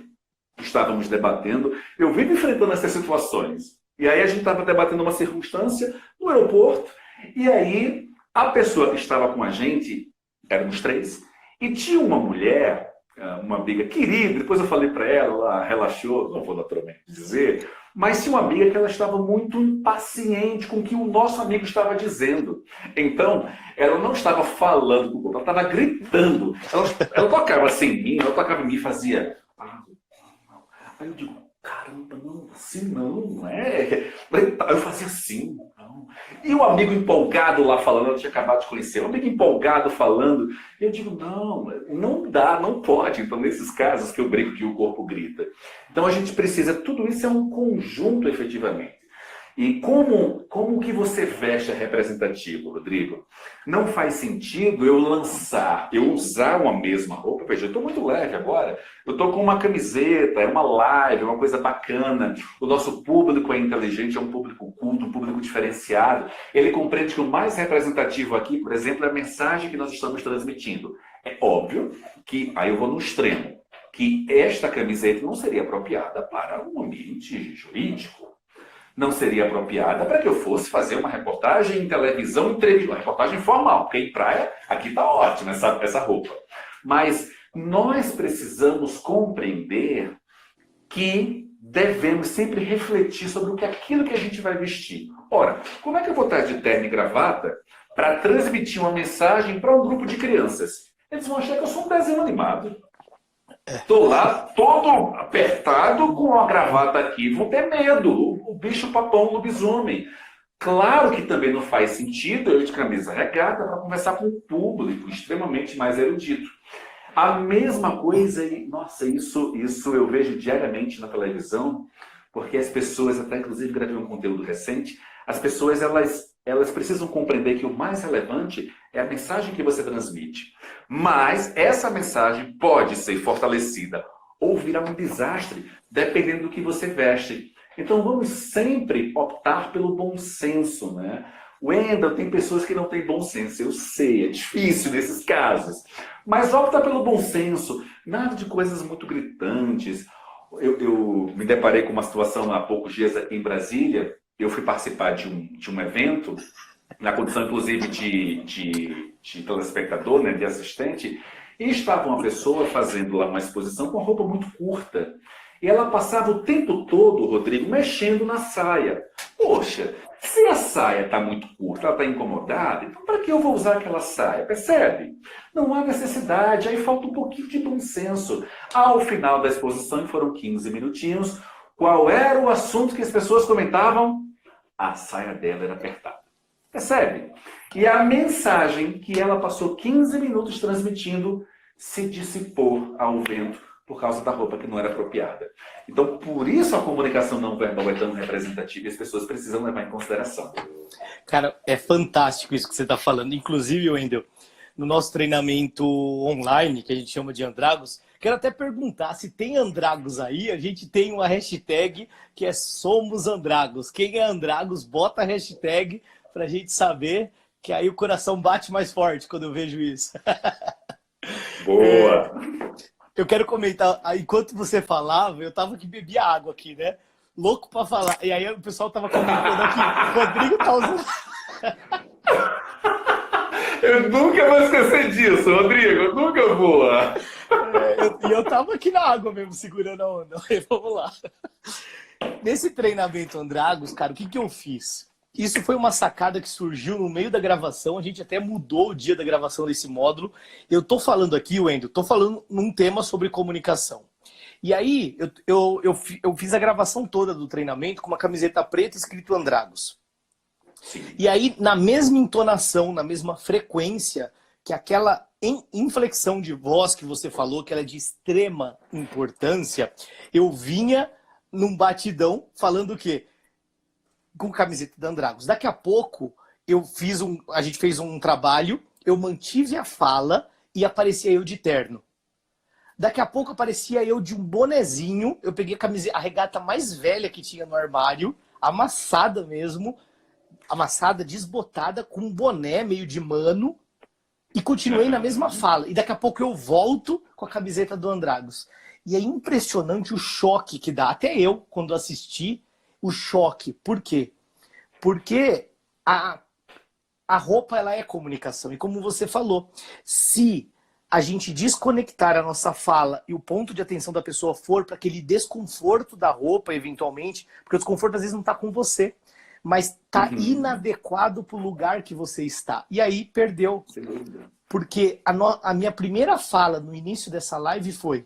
estávamos debatendo, eu vivo enfrentando essas situações. E aí a gente estava debatendo uma circunstância no aeroporto, e aí a pessoa que estava com a gente, éramos 3, e tinha uma mulher, uma amiga querida, depois eu falei para ela, ela relaxou, não vou naturalmente dizer, mas tinha uma amiga que ela estava muito impaciente com o que o nosso amigo estava dizendo. Então, ela não estava falando, ela estava gritando. Ela tocava assim em mim, ela tocava em mim e fazia... Aí eu digo, caramba, não, assim não é. Eu fazia assim, não. E o amigo empolgado lá falando, eu tinha acabado de conhecer, o amigo empolgado falando, e eu digo, não dá, não pode. Então, nesses casos que eu brinco que o corpo grita. Então, a gente precisa, tudo isso é um conjunto efetivamente. E como que você veste é representativo, Rodrigo? Não faz sentido eu usar uma mesma roupa. Veja, eu estou muito leve agora. Eu estou com uma camiseta, é uma live, é uma coisa bacana. O nosso público é inteligente, é um público culto, um público diferenciado. Ele compreende que o mais representativo aqui, por exemplo, é a mensagem que nós estamos transmitindo. É óbvio que, aí eu vou no extremo, que esta camiseta não seria apropriada para um ambiente jurídico. Não seria apropriada para que eu fosse fazer uma reportagem em televisão, uma reportagem formal, porque em praia, aqui está ótimo essa roupa. Mas nós precisamos compreender que devemos sempre refletir sobre aquilo que a gente vai vestir. Ora, como é que eu vou estar de terno e gravata para transmitir uma mensagem para um grupo de crianças? Eles vão achar que eu sou um desenho animado. Estou lá todo apertado com a gravata aqui. Vão ter medo. O bicho-papão, lobisomem. Claro que também não faz sentido eu ir de camisa regata para conversar com um público extremamente mais erudito. A mesma coisa, nossa, isso eu vejo diariamente na televisão, porque as pessoas, até inclusive gravei um conteúdo recente, as pessoas elas precisam compreender que o mais relevante é a mensagem que você transmite. Mas essa mensagem pode ser fortalecida ou virar um desastre, dependendo do que você veste. Então vamos sempre optar pelo bom senso, né? Wendel, tem pessoas que não têm bom senso. Eu sei, é difícil nesses casos. Mas opta pelo bom senso. Nada de coisas muito gritantes. Eu me deparei com uma situação há poucos dias aqui em Brasília. Eu fui participar de um evento, na condição, inclusive, de telespectador, né, de assistente, e estava uma pessoa fazendo lá uma exposição com uma roupa muito curta. E ela passava o tempo todo, Rodrigo, mexendo na saia. Poxa, se a saia está muito curta, ela está incomodada, então para que eu vou usar aquela saia? Percebe? Não há necessidade, aí falta um pouquinho de bom senso. Ao final da exposição, foram 15 minutinhos, qual era o assunto que as pessoas comentavam? A saia dela era apertada. Percebe? E a mensagem que ela passou 15 minutos transmitindo se dissipou ao vento por causa da roupa que não era apropriada. Então, por isso a comunicação não verbal é tão representativa e as pessoas precisam levar em consideração. Cara, é fantástico isso que você está falando. Inclusive, Wendel, no nosso treinamento online, que a gente chama de Andragos, quero até perguntar se tem Andragos aí. A gente tem uma hashtag que é Somos Andragos. Quem é Andragos, bota a hashtag para a gente saber, que aí o coração bate mais forte quando eu vejo isso. Boa! Eu quero comentar, enquanto você falava, eu tava que bebia água aqui, né? Louco pra falar. E aí o pessoal tava comentando aqui, o Rodrigo tá usando... Eu nunca vou esquecer disso, Rodrigo, eu nunca vou. Eu tava aqui na água mesmo, segurando a onda. Aí, vamos lá. Nesse treinamento Andragos, cara, o que eu fiz? Isso foi uma sacada que surgiu no meio da gravação, a gente até mudou o dia da gravação desse módulo. Eu tô falando aqui, Wendel, tô falando num tema sobre comunicação. E aí, eu fiz a gravação toda do treinamento com uma camiseta preta escrito Andragos. Sim. E aí, na mesma entonação, na mesma frequência, que aquela inflexão de voz que você falou, que ela é de extrema importância, eu vinha num batidão falando o quê? Com camiseta da Andragos. Daqui a pouco, a gente fez um trabalho, eu mantive a fala e aparecia eu de terno. Daqui a pouco aparecia eu de um bonezinho, eu peguei a regata mais velha que tinha no armário, amassada mesmo, amassada, desbotada, com um boné meio de mano, e continuei na mesma fala. E daqui a pouco eu volto com a camiseta do Andragos. E é impressionante o choque que dá. Até eu, quando assisti, o choque. Por quê? Porque a roupa, ela é comunicação. E como você falou, se a gente desconectar a nossa fala e o ponto de atenção da pessoa for para aquele desconforto da roupa, eventualmente, porque o desconforto às vezes não está com você, mas está inadequado para o lugar que você está. E aí perdeu. Porque a minha primeira fala no início dessa live foi: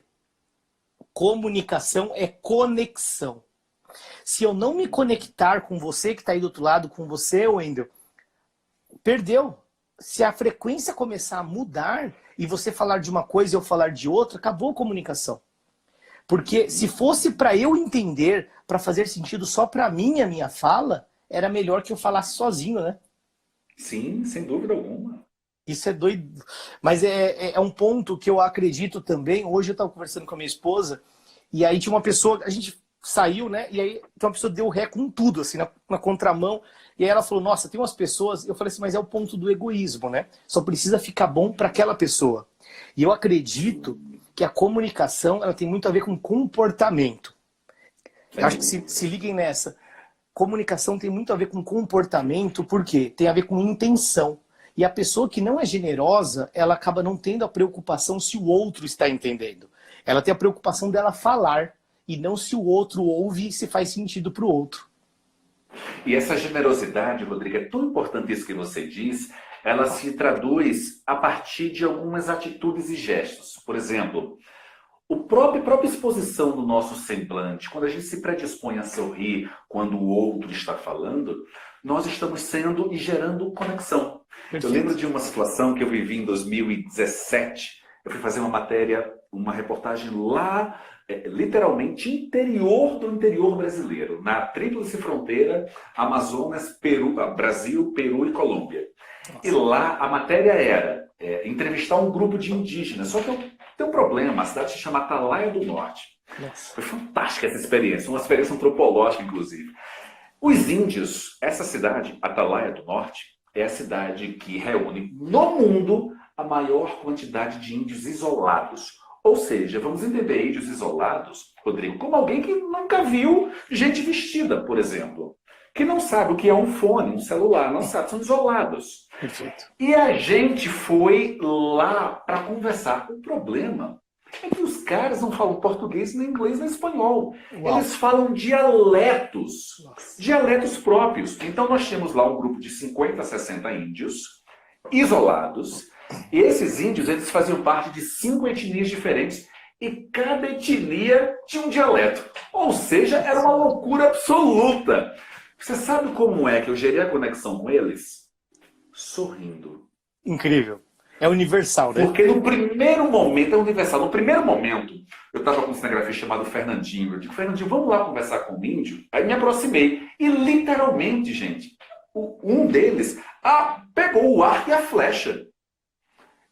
comunicação é conexão. Se eu não me conectar com você que está aí do outro lado, com você, Wendel, perdeu. Se a frequência começar a mudar e você falar de uma coisa e eu falar de outra, acabou a comunicação. Porque se fosse para eu entender, para fazer sentido só para mim a minha fala, era melhor que eu falasse sozinho, né? Sim, sem dúvida alguma. Isso é doido. Mas é um ponto que eu acredito também. Hoje eu estava conversando com a minha esposa e aí tinha uma pessoa, a gente saiu, né? E aí uma pessoa deu ré com tudo, assim, na contramão. E aí ela falou, nossa, tem umas pessoas... Eu falei assim, mas é o ponto do egoísmo, né? Só precisa ficar bom para aquela pessoa. E eu acredito que a comunicação, ela tem muito a ver com comportamento. Eu acho que se liguem nessa. Comunicação tem muito a ver com comportamento, por quê? Tem a ver com intenção. E a pessoa que não é generosa, ela acaba não tendo a preocupação se o outro está entendendo. Ela tem a preocupação dela falar, e não se o outro ouve e se faz sentido para o outro. E essa generosidade, Rodrigo, é tão importante isso que você diz, ela se traduz a partir de algumas atitudes e gestos. Por exemplo, a própria exposição do nosso semblante, quando a gente se predispõe a sorrir quando o outro está falando, nós estamos sendo e gerando conexão. Perfeito. Eu lembro de uma situação que eu vivi em 2017. Eu fui fazer uma matéria, uma reportagem lá, literalmente interior do interior brasileiro, na tríplice fronteira Amazonas, Peru, Brasil, Peru e Colômbia. Nossa. E lá a matéria era entrevistar um grupo de indígenas. Só que tem um problema, a cidade se chama Atalaia do Norte. Nossa. Foi fantástica essa experiência, uma experiência antropológica, inclusive. Os índios, essa cidade, Atalaia do Norte, é a cidade que reúne no mundo a maior quantidade de índios isolados. Ou seja, vamos entender índios isolados, Rodrigo, como alguém que nunca viu gente vestida, por exemplo. Que não sabe o que é um fone, um celular, não sabe, são isolados. Perfeito. E a gente foi lá para conversar. O problema é que os caras não falam português, nem inglês, nem espanhol. Uau. Eles falam dialetos, dialetos próprios. Então nós tínhamos lá um grupo de 50, 60 índios isolados. E esses índios, eles faziam parte de 5 etnias diferentes. E cada etnia tinha um dialeto. Ou seja, era uma loucura absoluta. Você sabe como é que eu gerei a conexão com eles? Sorrindo. Incrível. É universal, né? Porque no primeiro momento, é universal, no primeiro momento, eu estava com um cinegrafista chamado Fernandinho. Eu digo, Fernandinho, vamos lá conversar com o índio? Aí me aproximei. E literalmente, gente, um deles pegou o arco e a flecha.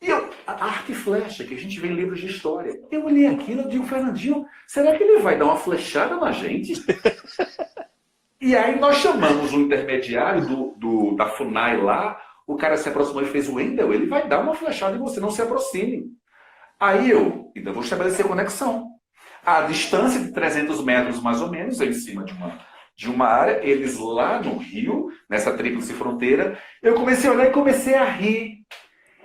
E eu, arco e flecha, que a gente vê em livros de história. Eu olhei aquilo e digo, Fernandinho, será que ele vai dar uma flechada na gente? E aí nós chamamos o intermediário da FUNAI lá, o cara se aproximou e fez, Wendel, ele vai dar uma flechada em você, não se aproxime. Aí eu ainda vou estabelecer conexão. A distância de 300 metros mais ou menos, em cima de uma área, eles lá no Rio, nessa tríplice fronteira, eu comecei a olhar e comecei a rir.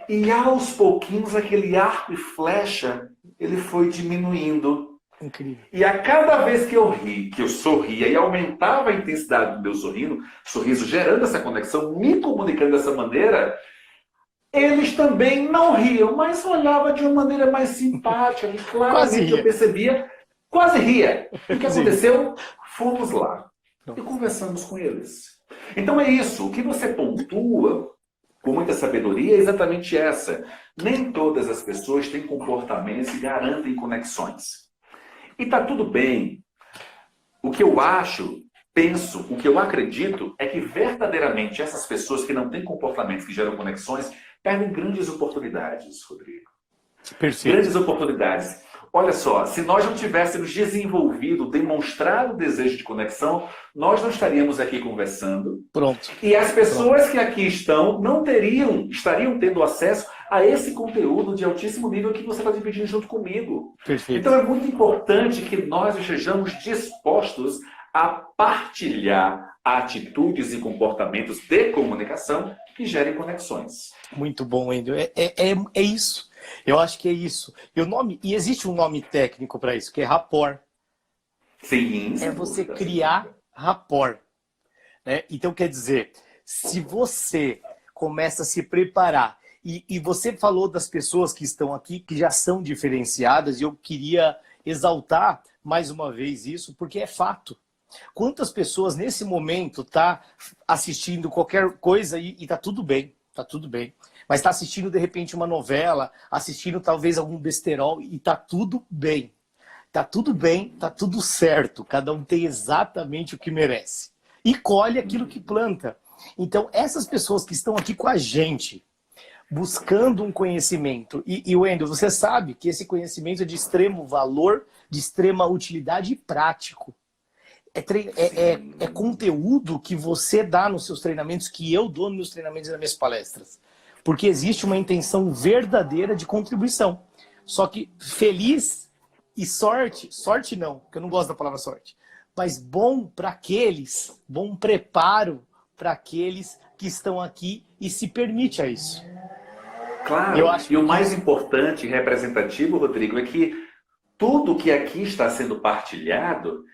E aos pouquinhos aquele arco e flecha, ele foi diminuindo. Incrível. E a cada vez que eu ri, que eu sorria e aumentava a intensidade do meu sorriso gerando essa conexão, me comunicando dessa maneira, eles também não riam, mas olhavam de uma maneira mais simpática. E claramente eu percebia, quase ria. O que aconteceu? Fomos lá e conversamos com eles. Então é isso, o que você pontua com muita sabedoria é exatamente essa. Nem todas as pessoas têm comportamentos e garantem conexões. E tá tudo bem. O que eu acho, penso, o que eu acredito é que verdadeiramente essas pessoas que não têm comportamentos que geram conexões perdem grandes oportunidades, Rodrigo. Perfeito. Grandes oportunidades. Olha só, se nós não tivéssemos desenvolvido, demonstrado o desejo de conexão, nós não estaríamos aqui conversando. Pronto. E as pessoas que aqui estão estariam tendo acesso a esse conteúdo de altíssimo nível que você está dividindo junto comigo. Perfeito. Então é muito importante que nós estejamos dispostos a partilhar atitudes e comportamentos de comunicação que gerem conexões. Muito bom, Wendel. É isso. Eu acho que é isso. E existe um nome técnico para isso, que é rapport. Sim. É você criar rapport. Né? Então, quer dizer, se você começa a se preparar, e você falou das pessoas que estão aqui, que já são diferenciadas, e eu queria exaltar mais uma vez isso, porque é fato. Quantas pessoas nesse momento tá assistindo qualquer coisa e tá tudo bem, tá tudo bem. Mas tá assistindo de repente uma novela, assistindo talvez algum besterol e tá tudo bem. Tá tudo bem, tá tudo certo. Cada um tem exatamente o que merece. E colhe aquilo que planta. Então essas pessoas que estão aqui com a gente, buscando um conhecimento, e Wendel, você sabe que esse conhecimento é de extremo valor, de extrema utilidade e prático. É conteúdo que você dá nos seus treinamentos, que eu dou nos meus treinamentos e nas minhas palestras. Porque existe uma intenção verdadeira de contribuição. Só que feliz e sorte não, porque eu não gosto da palavra sorte, mas bom para aqueles, bom preparo para aqueles que estão aqui e se permite a isso. Claro, e o mais importante e representativo, Rodrigo, é que tudo que aqui está sendo partilhado,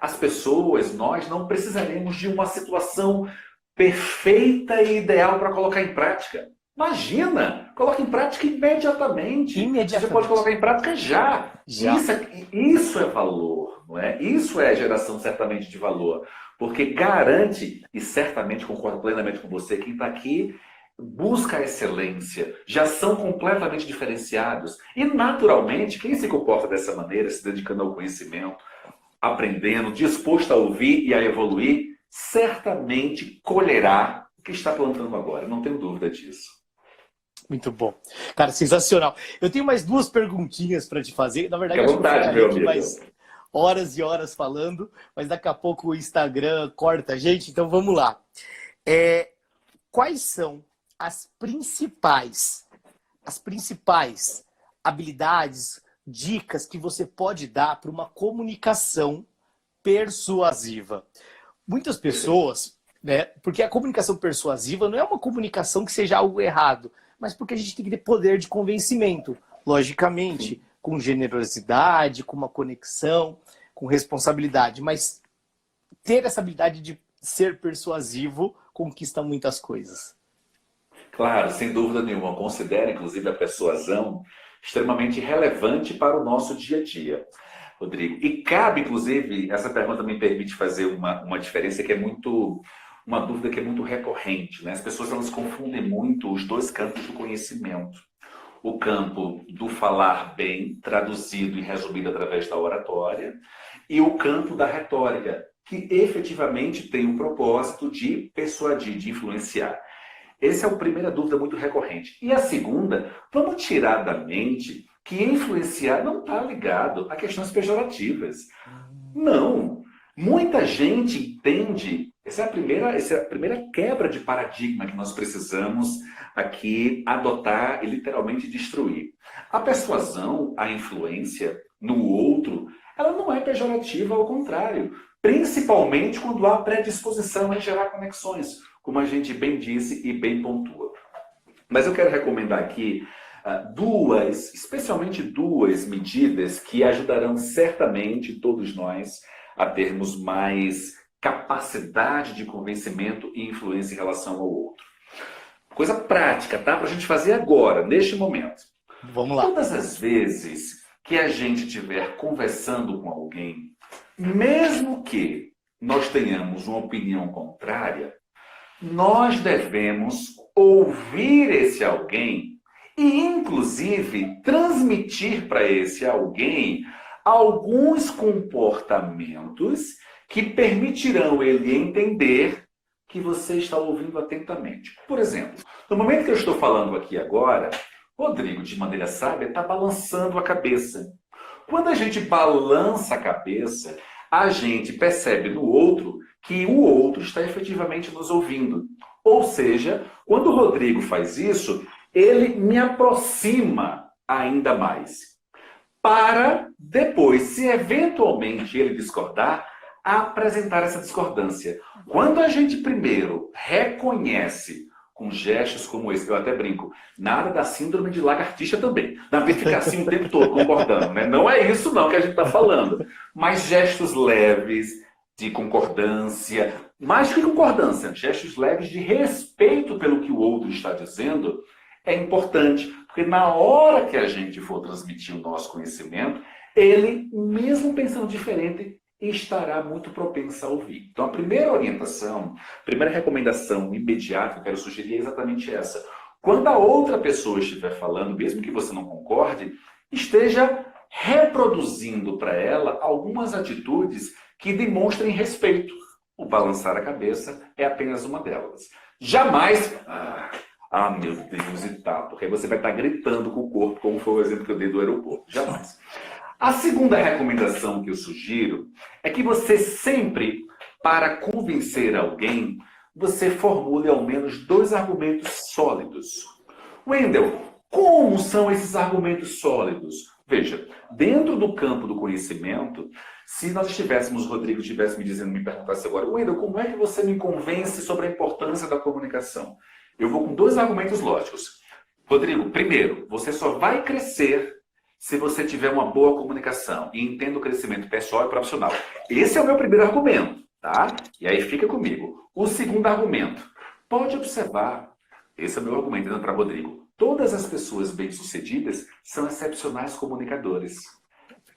as pessoas, nós não precisaremos de uma situação perfeita e ideal para colocar em prática. Imagina, coloca em prática imediatamente. Você pode colocar em prática já. Isso é valor, não é? Isso é geração certamente de valor. Porque garante, e certamente concordo plenamente com você, quem está aqui busca a excelência, já são completamente diferenciados. E naturalmente, quem se comporta dessa maneira, se dedicando ao conhecimento, aprendendo, disposto a ouvir e a evoluir, certamente colherá o que está plantando agora. Não tenho dúvida disso. Muito bom. Cara, sensacional. Eu tenho mais 2 perguntinhas para te fazer. Na verdade, Fique à vontade, meu amigo. horas e horas falando, mas daqui a pouco o Instagram corta a gente, então vamos lá. Quais são as principais habilidades, dicas que você pode dar para uma comunicação persuasiva? Muitas pessoas, né? Porque a comunicação persuasiva não é uma comunicação que seja algo errado, mas porque a gente tem que ter poder de convencimento, logicamente, com generosidade, com uma conexão, com responsabilidade. Mas ter essa habilidade de ser persuasivo conquista muitas coisas. Claro, sem dúvida nenhuma. Eu considero, inclusive, a persuasão extremamente relevante para o nosso dia a dia, Rodrigo. E cabe, inclusive, essa pergunta me permite fazer uma diferença que é muito, uma dúvida que é muito recorrente, né? As pessoas elas confundem muito os dois campos do conhecimento. O campo do falar bem, traduzido e resumido através da oratória, e o campo da retórica, que efetivamente tem o propósito de persuadir, de influenciar. Essa é a primeira dúvida muito recorrente. E a segunda, vamos tirar da mente que influenciar não está ligado a questões pejorativas. Não. Muita gente entende, essa é a primeira quebra de paradigma que nós precisamos aqui adotar e literalmente destruir. A persuasão, a influência no outro, ela não é pejorativa, ao contrário. Principalmente quando há predisposição a gerar conexões, como a gente bem disse e bem pontua. Mas eu quero recomendar aqui especialmente duas medidas que ajudarão certamente todos nós a termos mais capacidade de convencimento e influência em relação ao outro. Coisa prática, tá? Para a gente fazer agora, neste momento. Vamos lá. Todas as vezes que a gente estiver conversando com alguém, mesmo que nós tenhamos uma opinião contrária, nós devemos ouvir esse alguém e, inclusive, transmitir para esse alguém alguns comportamentos que permitirão ele entender que você está ouvindo atentamente. Por exemplo, no momento que eu estou falando aqui agora, Rodrigo, de maneira sábia, está balançando a cabeça. Quando a gente balança a cabeça, a gente percebe no outro que o outro está efetivamente nos ouvindo. Ou seja, quando o Rodrigo faz isso, ele me aproxima ainda mais. Para depois, se eventualmente ele discordar, apresentar essa discordância. Quando a gente primeiro reconhece com gestos como esse, eu até brinco, nada da síndrome de lagartixa também. Dá pra ficar assim o tempo todo concordando, né? Não é isso não que a gente está falando. Mas gestos leves de concordância, mais que concordância, gestos leves de respeito pelo que o outro está dizendo, é importante. Porque na hora que a gente for transmitir o nosso conhecimento, ele, mesmo pensando diferente, estará muito propenso a ouvir. Então, a primeira orientação, a primeira recomendação imediata que eu quero sugerir é exatamente essa. Quando a outra pessoa estiver falando, mesmo que você não concorde, esteja reproduzindo para ela algumas atitudes que demonstrem respeito. O balançar a cabeça é apenas uma delas. Jamais, meu Deus, e tal, porque aí você vai estar gritando com o corpo, como foi o exemplo que eu dei do aeroporto. Jamais. A segunda recomendação que eu sugiro é que você sempre, para convencer alguém, você formule ao menos 2 argumentos sólidos. Wendel, como são esses argumentos sólidos? Veja, dentro do campo do conhecimento, se nós estivéssemos, Rodrigo estivesse me perguntasse agora, Wendel, como é que você me convence sobre a importância da comunicação? Eu vou com 2 argumentos lógicos. Rodrigo, primeiro, você só vai crescer se você tiver uma boa comunicação e entenda o crescimento pessoal e profissional. Esse é o meu primeiro argumento, tá? E aí fica comigo. O segundo argumento. Pode observar, esse é o meu argumento para Rodrigo. Todas as pessoas bem-sucedidas são excepcionais comunicadores.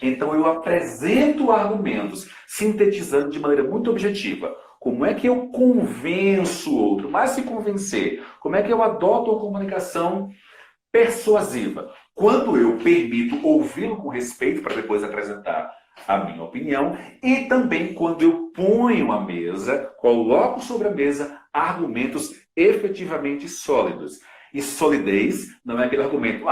Então eu apresento argumentos, sintetizando de maneira muito objetiva. Como é que eu convenço o outro? Mais que convencer, como é que eu adoto uma comunicação persuasiva? Quando eu permito ouvi-lo com respeito para depois apresentar a minha opinião e também quando eu ponho à mesa, coloco sobre a mesa argumentos efetivamente sólidos. E solidez não é aquele argumento,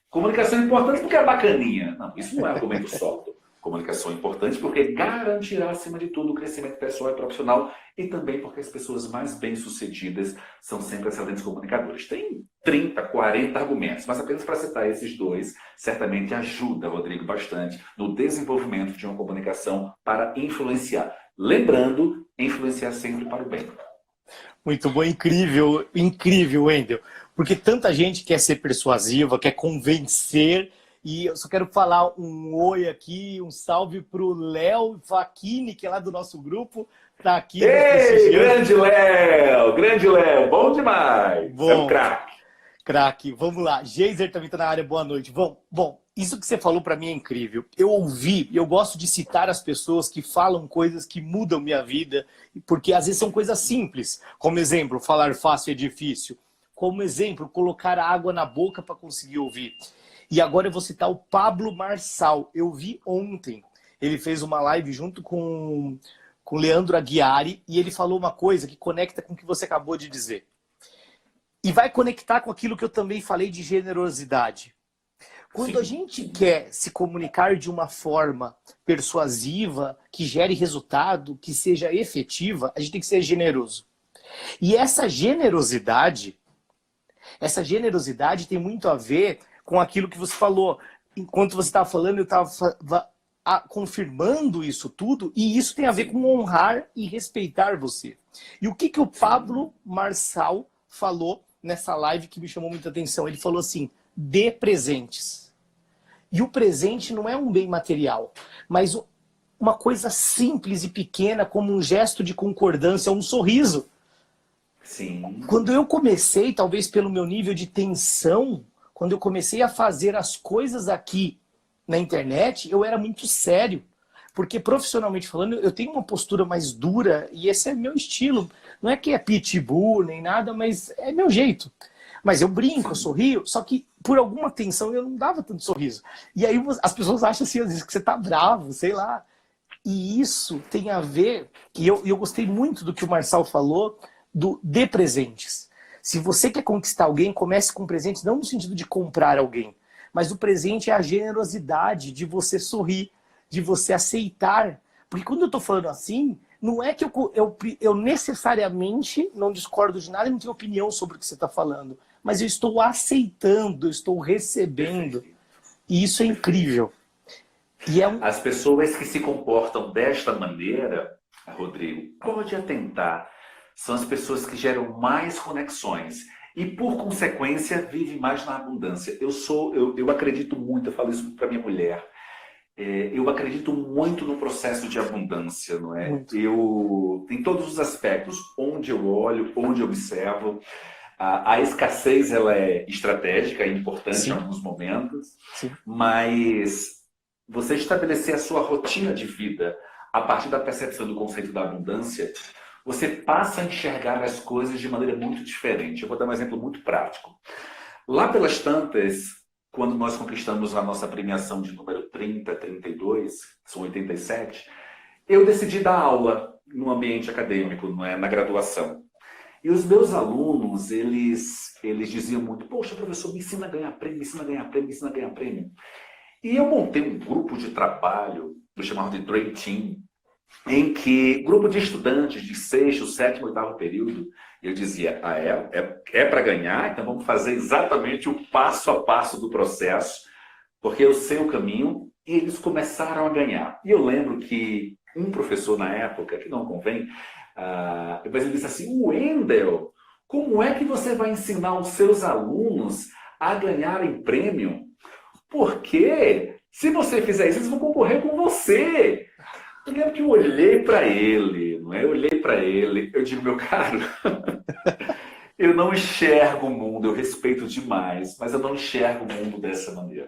comunicação é importante porque é bacaninha. Não, isso não é argumento sólido. Comunicação é importante porque garantirá, acima de tudo, o crescimento pessoal e profissional e também porque as pessoas mais bem-sucedidas são sempre excelentes comunicadores. Tem 30, 40 argumentos, mas apenas para citar esses dois, certamente ajuda, Rodrigo, bastante no desenvolvimento de uma comunicação para influenciar. Lembrando, influenciar sempre para o bem. Muito bom, incrível, incrível, Wendel. Porque tanta gente quer ser persuasiva, quer convencer. E eu só quero falar um oi aqui, um salve para o Léo Facchini, que é lá do nosso grupo, está aqui. Ei, grande Léo, bom demais. Bom, é um craque. Craque, vamos lá. Geiser também está na área, boa noite. Bom, isso que você falou para mim é incrível. Eu ouvi, eu gosto de citar as pessoas que falam coisas que mudam minha vida, porque às vezes são coisas simples. Como exemplo, falar fácil é difícil. Como exemplo, colocar água na boca para conseguir ouvir. E agora eu vou citar o Pablo Marçal. Eu vi ontem, ele fez uma live junto com o Leandro Aguiari e ele falou uma coisa que conecta com o que você acabou de dizer. E vai conectar com aquilo que eu também falei de generosidade. Quando a gente quer se comunicar de uma forma persuasiva, que gere resultado, que seja efetiva, a gente tem que ser generoso. E essa generosidade tem muito a ver com aquilo que você falou. Enquanto você estava falando, eu estava confirmando isso tudo, e isso tem a ver com honrar e respeitar você. E o que o Pablo Marçal falou nessa live que me chamou muita atenção? Ele falou assim, dê presentes. E o presente não é um bem material, mas uma coisa simples e pequena, como um gesto de concordância, um sorriso. Sim. Quando eu comecei, talvez pelo meu nível de tensão, quando eu comecei a fazer as coisas aqui na internet, eu era muito sério. Porque profissionalmente falando, eu tenho uma postura mais dura e esse é meu estilo. Não é que é pitbull nem nada, mas é meu jeito. Mas eu brinco, eu sorrio, só que por alguma tensão eu não dava tanto sorriso. E aí as pessoas acham assim, às vezes, que você tá bravo, sei lá. E isso tem a ver, e eu gostei muito do que o Marçal falou, do dê presentes. Se você quer conquistar alguém, comece com presentes, não no sentido de comprar alguém, mas o presente é a generosidade de você sorrir, de você aceitar. Porque quando eu estou falando assim, não é que eu necessariamente não discordo de nada e não tenho opinião sobre o que você está falando, mas eu estou aceitando, eu estou recebendo. E isso é incrível. E As pessoas que se comportam desta maneira, Rodrigo, pode atentar, são as pessoas que geram mais conexões e, por consequência, vivem mais na abundância. Eu acredito muito, eu falo isso para minha mulher, eu acredito muito no processo de abundância, não é? Em todos os aspectos, onde eu olho, onde eu observo, a escassez ela é estratégica, é importante Sim. em alguns momentos, Sim. mas você estabelecer a sua rotina de vida a partir da percepção do conceito da abundância, você passa a enxergar as coisas de maneira muito diferente. Eu vou dar um exemplo muito prático. Lá pelas tantas, quando nós conquistamos a nossa premiação de número 30, 32, são 87, eu decidi dar aula no ambiente acadêmico, não é, na graduação. E os meus alunos, eles diziam muito, poxa, professor, me ensina a ganhar prêmio, me ensina a ganhar prêmio, me ensina a ganhar prêmio. E eu montei um grupo de trabalho, eu chamava de Dream Team, em que grupo de estudantes de 6º, 7º, 8º período, eu dizia, é para ganhar, então vamos fazer exatamente o passo a passo do processo, porque eu sei o caminho, e eles começaram a ganhar. E eu lembro que um professor na época, que não convém, mas ele disse assim, Wendel, como é que você vai ensinar os seus alunos a ganharem prêmio? Porque se você fizer isso, eles vão concorrer com você. Eu lembro que eu olhei para ele, não é? Eu olhei para ele, eu digo, meu caro, eu não enxergo o mundo, eu respeito demais, mas eu não enxergo o mundo dessa maneira.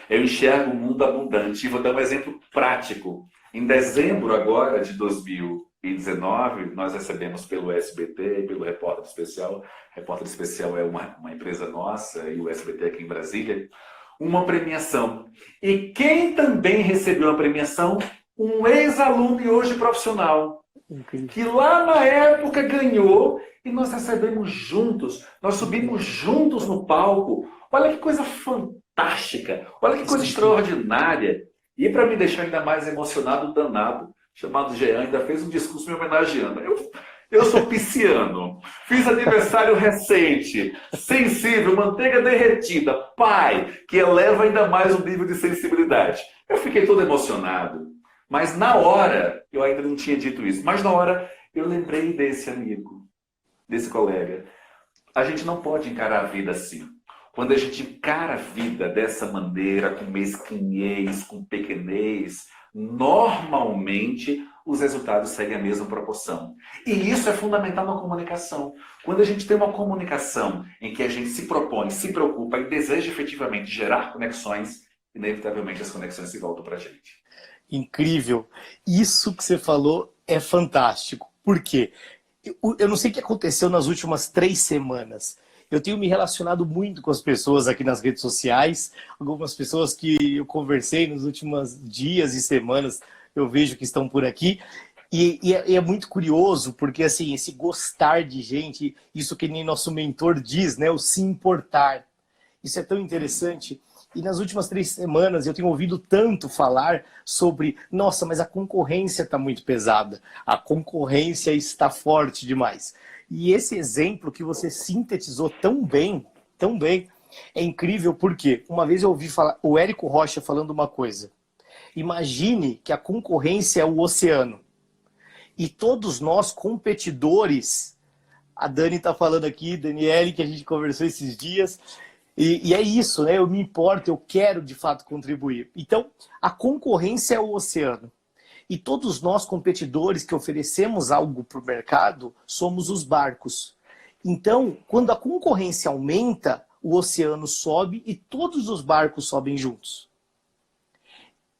Eu enxergo o mundo abundante. E vou dar um exemplo prático. Em dezembro agora de 2019, nós recebemos pelo SBT e pelo Repórter Especial. Repórter Especial é uma empresa nossa, e o SBT aqui em Brasília, uma premiação. E quem também recebeu a premiação? Um ex-aluno e hoje profissional, que lá na época ganhou e nós recebemos juntos, nós subimos juntos no palco. Olha que coisa fantástica, olha que coisa extraordinária. E para me deixar ainda mais emocionado, o danado, chamado Jean, ainda fez um discurso me homenageando. Eu sou pisciano, fiz aniversário recente, sensível, manteiga derretida, pai, que eleva ainda mais o nível de sensibilidade. Eu fiquei todo emocionado. Mas na hora, eu ainda não tinha dito isso, mas na hora eu lembrei desse amigo, desse colega. A gente não pode encarar a vida assim. Quando a gente encara a vida dessa maneira, com mesquinhez, com pequenez, normalmente os resultados seguem a mesma proporção. E isso é fundamental na comunicação. Quando a gente tem uma comunicação em que a gente se propõe, se preocupa e deseja efetivamente gerar conexões, inevitavelmente as conexões se voltam para a gente. Incrível. Isso que você falou é fantástico. Por quê? Eu não sei o que aconteceu nas últimas 3 semanas. Eu tenho me relacionado muito com as pessoas aqui nas redes sociais. Algumas pessoas que eu conversei nos últimos dias e semanas, eu vejo que estão por aqui. E é muito curioso, porque assim, esse gostar de gente, isso que nem nosso mentor diz, né? O se importar. Isso é tão interessante. E nas últimas 3 semanas eu tenho ouvido tanto falar sobre, nossa, mas a concorrência está muito pesada, a concorrência está forte demais. E esse exemplo que você sintetizou tão bem, é incrível porque uma vez eu ouvi falar, o Érico Rocha falando uma coisa. Imagine que a concorrência é o oceano. E todos nós, competidores, a Dani está falando aqui, Daniele, que a gente conversou esses dias, e é isso, né? Eu me importo, eu quero de fato contribuir. Então, a concorrência é o oceano. E todos nós, competidores que oferecemos algo para o mercado, somos os barcos. Então, quando a concorrência aumenta, o oceano sobe e todos os barcos sobem juntos.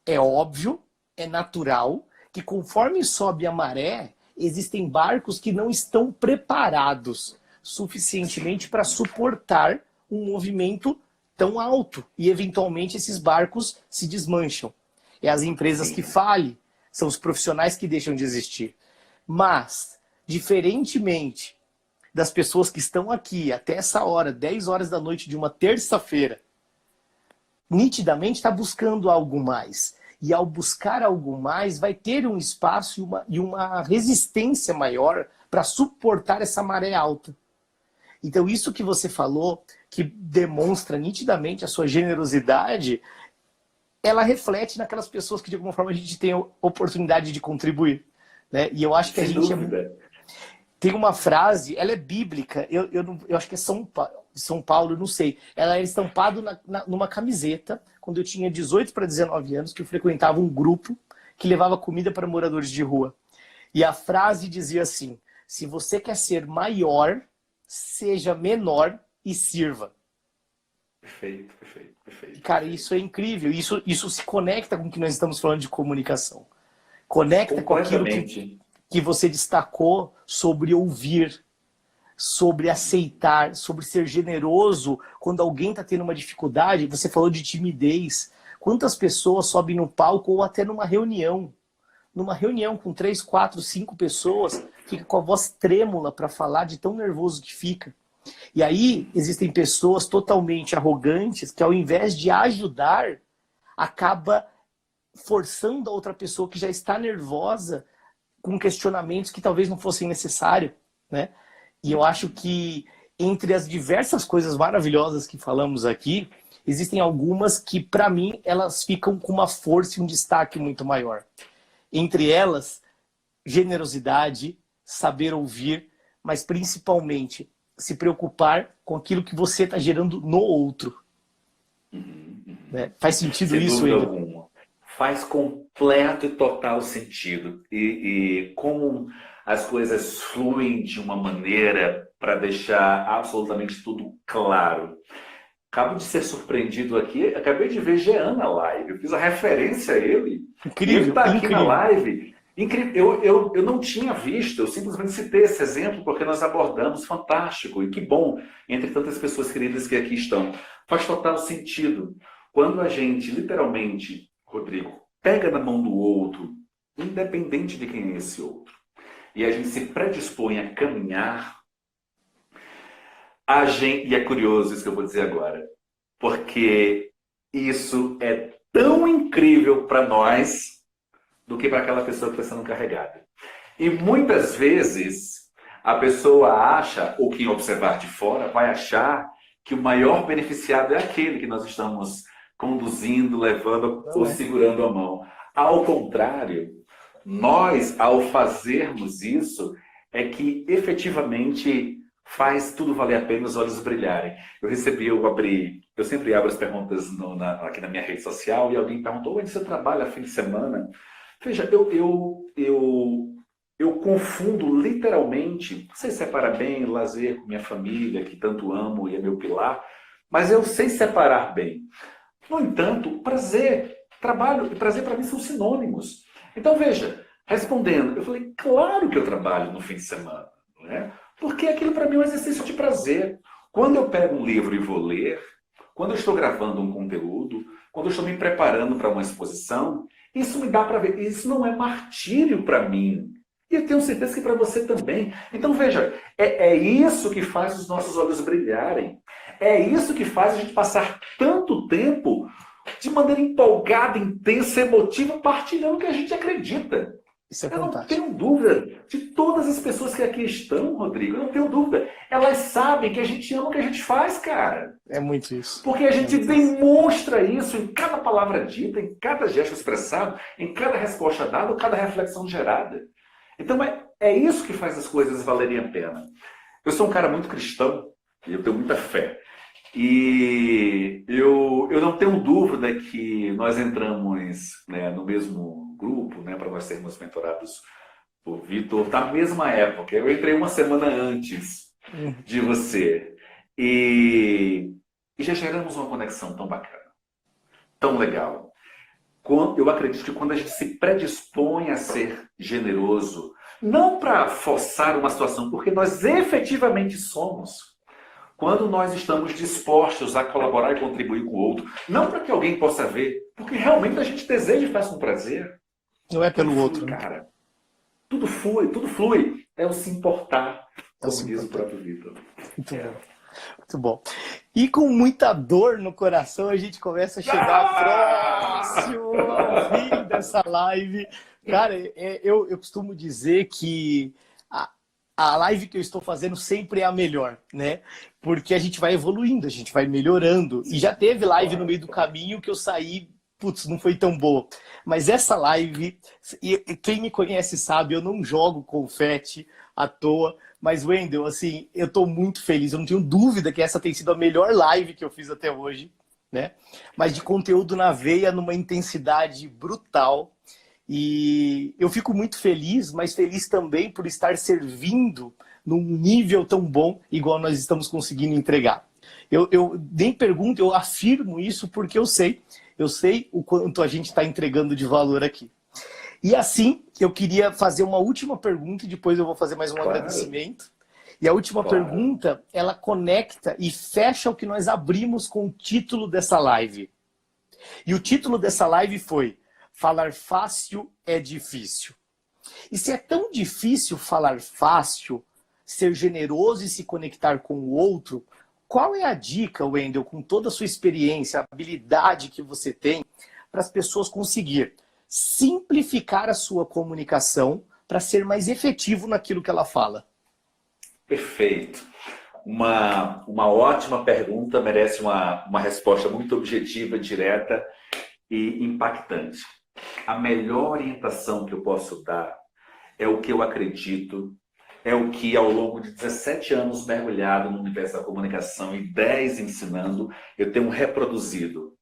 É óbvio, é natural, que conforme sobe a maré, existem barcos que não estão preparados suficientemente para suportar um movimento tão alto. E, eventualmente, esses barcos se desmancham. É as empresas que falem, são os profissionais que deixam de existir. Mas, diferentemente das pessoas que estão aqui até essa hora, 10 horas da noite de uma terça-feira, nitidamente está buscando algo mais. E ao buscar algo mais, vai ter um espaço e uma resistência maior para suportar essa maré alta. Então, isso que você falou, que demonstra nitidamente a sua generosidade, ela reflete naquelas pessoas que, de alguma forma, a gente tem a oportunidade de contribuir. Né? E eu acho que a gente tem uma frase, ela é bíblica, eu acho que é São Paulo, não sei. Ela era estampada numa camiseta, quando eu tinha 18 para 19 anos, que eu frequentava um grupo que levava comida para moradores de rua. E a frase dizia assim: se você quer ser maior, seja menor e sirva. Perfeito. Cara, isso é incrível. Isso se conecta com o que nós estamos falando de comunicação. Conecta com aquilo que você destacou sobre ouvir, sobre aceitar, sobre ser generoso quando alguém está tendo uma dificuldade. Você falou de timidez. Quantas pessoas sobem no palco ou até numa reunião com 3, 4, 5 pessoas, fica com a voz trêmula para falar de tão nervoso que fica. E aí existem pessoas totalmente arrogantes que, ao invés de ajudar, acaba forçando a outra pessoa que já está nervosa com questionamentos que talvez não fossem necessários, né? E eu acho que entre as diversas coisas maravilhosas que falamos aqui, existem algumas que, para mim, elas ficam com uma força e um destaque muito maior. Entre elas, generosidade, saber ouvir, mas principalmente se preocupar com aquilo que você está gerando no outro. Né? Faz sentido Sem isso, dúvida alguma. Faz completo e total sentido. E como as coisas fluem de uma maneira para deixar absolutamente tudo claro. Acabo de ser surpreendido aqui, acabei de ver Jean na live, eu fiz a referência a ele. Incrível, ele está aqui incrível. na live. Incrível. Eu não tinha visto, eu simplesmente citei esse exemplo porque nós abordamos, fantástico, e que bom, entre tantas pessoas queridas que aqui estão. Faz total sentido. Quando a gente, literalmente, Rodrigo, pega na mão do outro, independente de quem é esse outro, e a gente se predispõe a caminhar, e é curioso isso que eu vou dizer agora, porque isso é tão incrível para nós do que para aquela pessoa que está sendo carregada. E muitas vezes a pessoa acha, ou quem observar de fora, vai achar que o maior beneficiado é aquele que nós estamos conduzindo, levando ou segurando a mão. Ao contrário, nós, ao fazermos isso, é que efetivamente faz tudo valer a pena, os olhos brilharem. Eu sempre abro as perguntas aqui na minha rede social e alguém perguntou: onde você trabalha fim de semana? Veja, eu confundo literalmente, sei separar bem lazer com minha família, que tanto amo e é meu pilar, mas eu sei separar bem. No entanto, prazer, trabalho e prazer para mim são sinônimos. Então veja, respondendo, eu falei, claro que eu trabalho no fim de semana, não é? Porque aquilo para mim é um exercício de prazer. Quando eu pego um livro e vou ler, quando eu estou gravando um conteúdo, quando eu estou me preparando para uma exposição, isso me dá para ver. Isso não é martírio para mim. E eu tenho certeza que para você também. Então veja, é isso que faz os nossos olhos brilharem. É isso que faz a gente passar tanto tempo de maneira empolgada, intensa, emotiva, partilhando o que a gente acredita. Isso é Eu não fantástico. tenho dúvida de todas as pessoas que aqui estão, Rodrigo. Eu não tenho dúvida. Elas sabem que a gente ama o que a gente faz, cara. É muito isso. Porque a gente demonstra isso em cada palavra dita, em cada gesto expressado, em cada resposta dada, ou cada reflexão gerada. Então é isso que faz as coisas valerem a pena. Eu sou um cara muito cristão e eu tenho muita fé. E eu não tenho dúvida que nós entramos, né, no mesmo grupo, né, para nós sermos mentorados por Vitor, da mesma época. Eu entrei uma semana antes de você. E já geramos uma conexão tão bacana, tão legal. Eu acredito que quando a gente se predispõe a ser generoso, não para forçar uma situação, porque nós efetivamente somos, quando nós estamos dispostos a colaborar e contribuir com o outro, não para que alguém possa ver, porque realmente a gente deseja e faz com prazer. Não é pelo Tudo outro, flui, né? cara. Tudo flui, tudo flui. É o se importar, É o como se diz o importar. próprio Vitor. Muito bom. Muito bom. E com muita dor no coração, a gente começa a chegar próximo ao fim dessa live. Cara, eu costumo dizer que a live que eu estou fazendo sempre é a melhor, né? Porque a gente vai evoluindo, a gente vai melhorando. E já teve live no meio do caminho que eu saí, putz, não foi tão boa. Mas essa live, e quem me conhece sabe, eu não jogo confete à toa. Mas, Wendel, assim, eu tô muito feliz. Eu não tenho dúvida que essa tem sido a melhor live que eu fiz até hoje, né? Mas de conteúdo na veia, numa intensidade brutal. E eu fico muito feliz, mas feliz também por estar servindo num nível tão bom, igual nós estamos conseguindo entregar. Eu nem pergunto, eu afirmo isso porque eu sei o quanto a gente está entregando de valor aqui. E assim, eu queria fazer uma última pergunta e depois eu vou fazer mais um agradecimento. E a última pergunta, ela conecta e fecha o que nós abrimos com o título dessa live. E o título dessa live foi: falar fácil é difícil. E se é tão difícil falar fácil, ser generoso e se conectar com o outro, qual é a dica, Wendel, com toda a sua experiência, a habilidade que você tem, para as pessoas conseguir simplificar a sua comunicação para ser mais efetivo naquilo que ela fala? Perfeito. Uma ótima pergunta, merece uma resposta muito objetiva, direta e impactante. A melhor orientação que eu posso dar é o que eu acredito, é o que ao longo de 17 anos mergulhado no universo da comunicação e 10 ensinando, eu tenho reproduzido.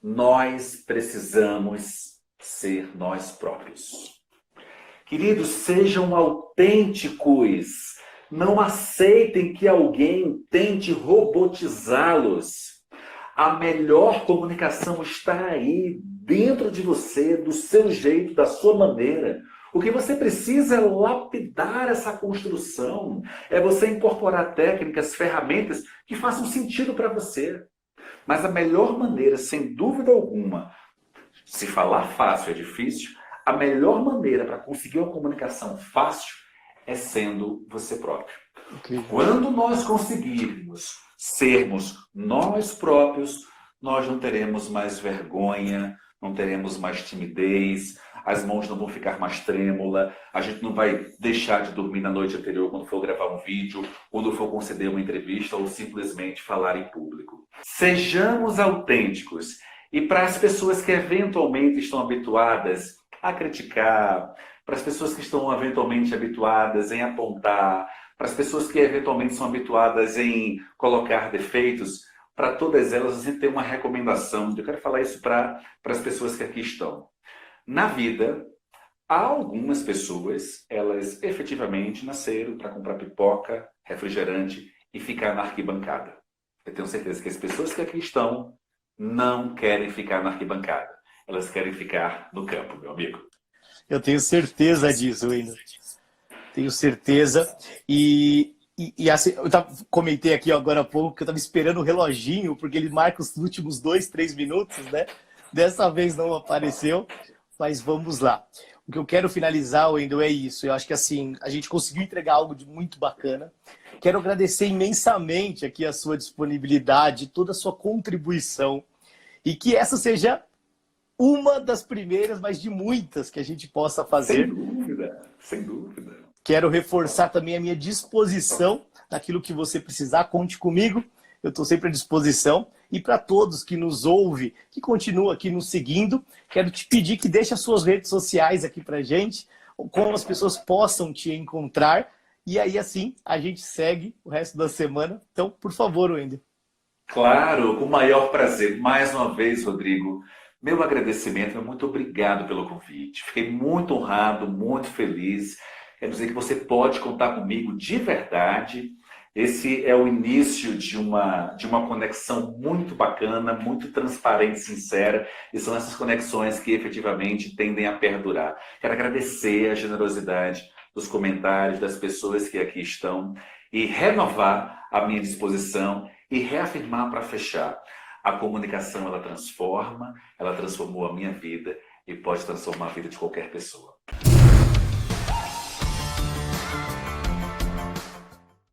Nós precisamos ser nós próprios. Queridos, sejam autênticos. Não aceitem que alguém tente robotizá-los. A melhor comunicação está aí, dentro de você, do seu jeito, da sua maneira. O que você precisa é lapidar essa construção. É você incorporar técnicas, ferramentas que façam sentido para você. Mas a melhor maneira, sem dúvida alguma, se falar fácil é difícil, a melhor maneira para conseguir uma comunicação fácil é sendo você próprio. Quando nós conseguirmos sermos nós próprios, nós não teremos mais vergonha, não teremos mais timidez, as mãos não vão ficar mais trêmula, a gente não vai deixar de dormir na noite anterior quando for gravar um vídeo, quando for conceder uma entrevista ou simplesmente falar em público. Sejamos autênticos. E para as pessoas que eventualmente estão habituadas a criticar, para as pessoas que estão eventualmente habituadas em apontar, para as pessoas que eventualmente são habituadas em colocar defeitos, para todas elas a gente tem uma recomendação. Eu quero falar isso para as pessoas que aqui estão. Na vida, há algumas pessoas, elas efetivamente nasceram para comprar pipoca, refrigerante e ficar na arquibancada. Eu tenho certeza que as pessoas que aqui estão não querem ficar na arquibancada. Elas querem ficar no campo, meu amigo. Eu tenho certeza disso, Wendel. Tenho certeza. E assim, comentei aqui agora há pouco que eu estava esperando o reloginho, porque ele marca os últimos 2, 3 minutos, né? Dessa vez não apareceu, mas vamos lá. O que eu quero finalizar, Wendel, é isso. Eu acho que assim, a gente conseguiu entregar algo de muito bacana. Quero agradecer imensamente aqui a sua disponibilidade, toda a sua contribuição. E que essa seja uma das primeiras, mas de muitas que a gente possa fazer. Sem dúvida, sem dúvida. Quero reforçar também a minha disposição naquilo que você precisar. Conte comigo, eu estou sempre à disposição. E para todos que nos ouvem, que continuam aqui nos seguindo, quero te pedir que deixe as suas redes sociais aqui para a gente, como as pessoas possam te encontrar. E aí, assim, a gente segue o resto da semana. Então, por favor, Wendel. Claro, com o maior prazer. Mais uma vez, Rodrigo, meu agradecimento, muito obrigado pelo convite. Fiquei muito honrado, muito feliz. Quero dizer que você pode contar comigo de verdade. Esse é o início de uma conexão muito bacana, muito transparente, sincera, e são essas conexões que efetivamente tendem a perdurar. Quero agradecer a generosidade dos comentários das pessoas que aqui estão e renovar a minha disposição e reafirmar para fechar. A comunicação, ela transforma, ela transformou a minha vida e pode transformar a vida de qualquer pessoa.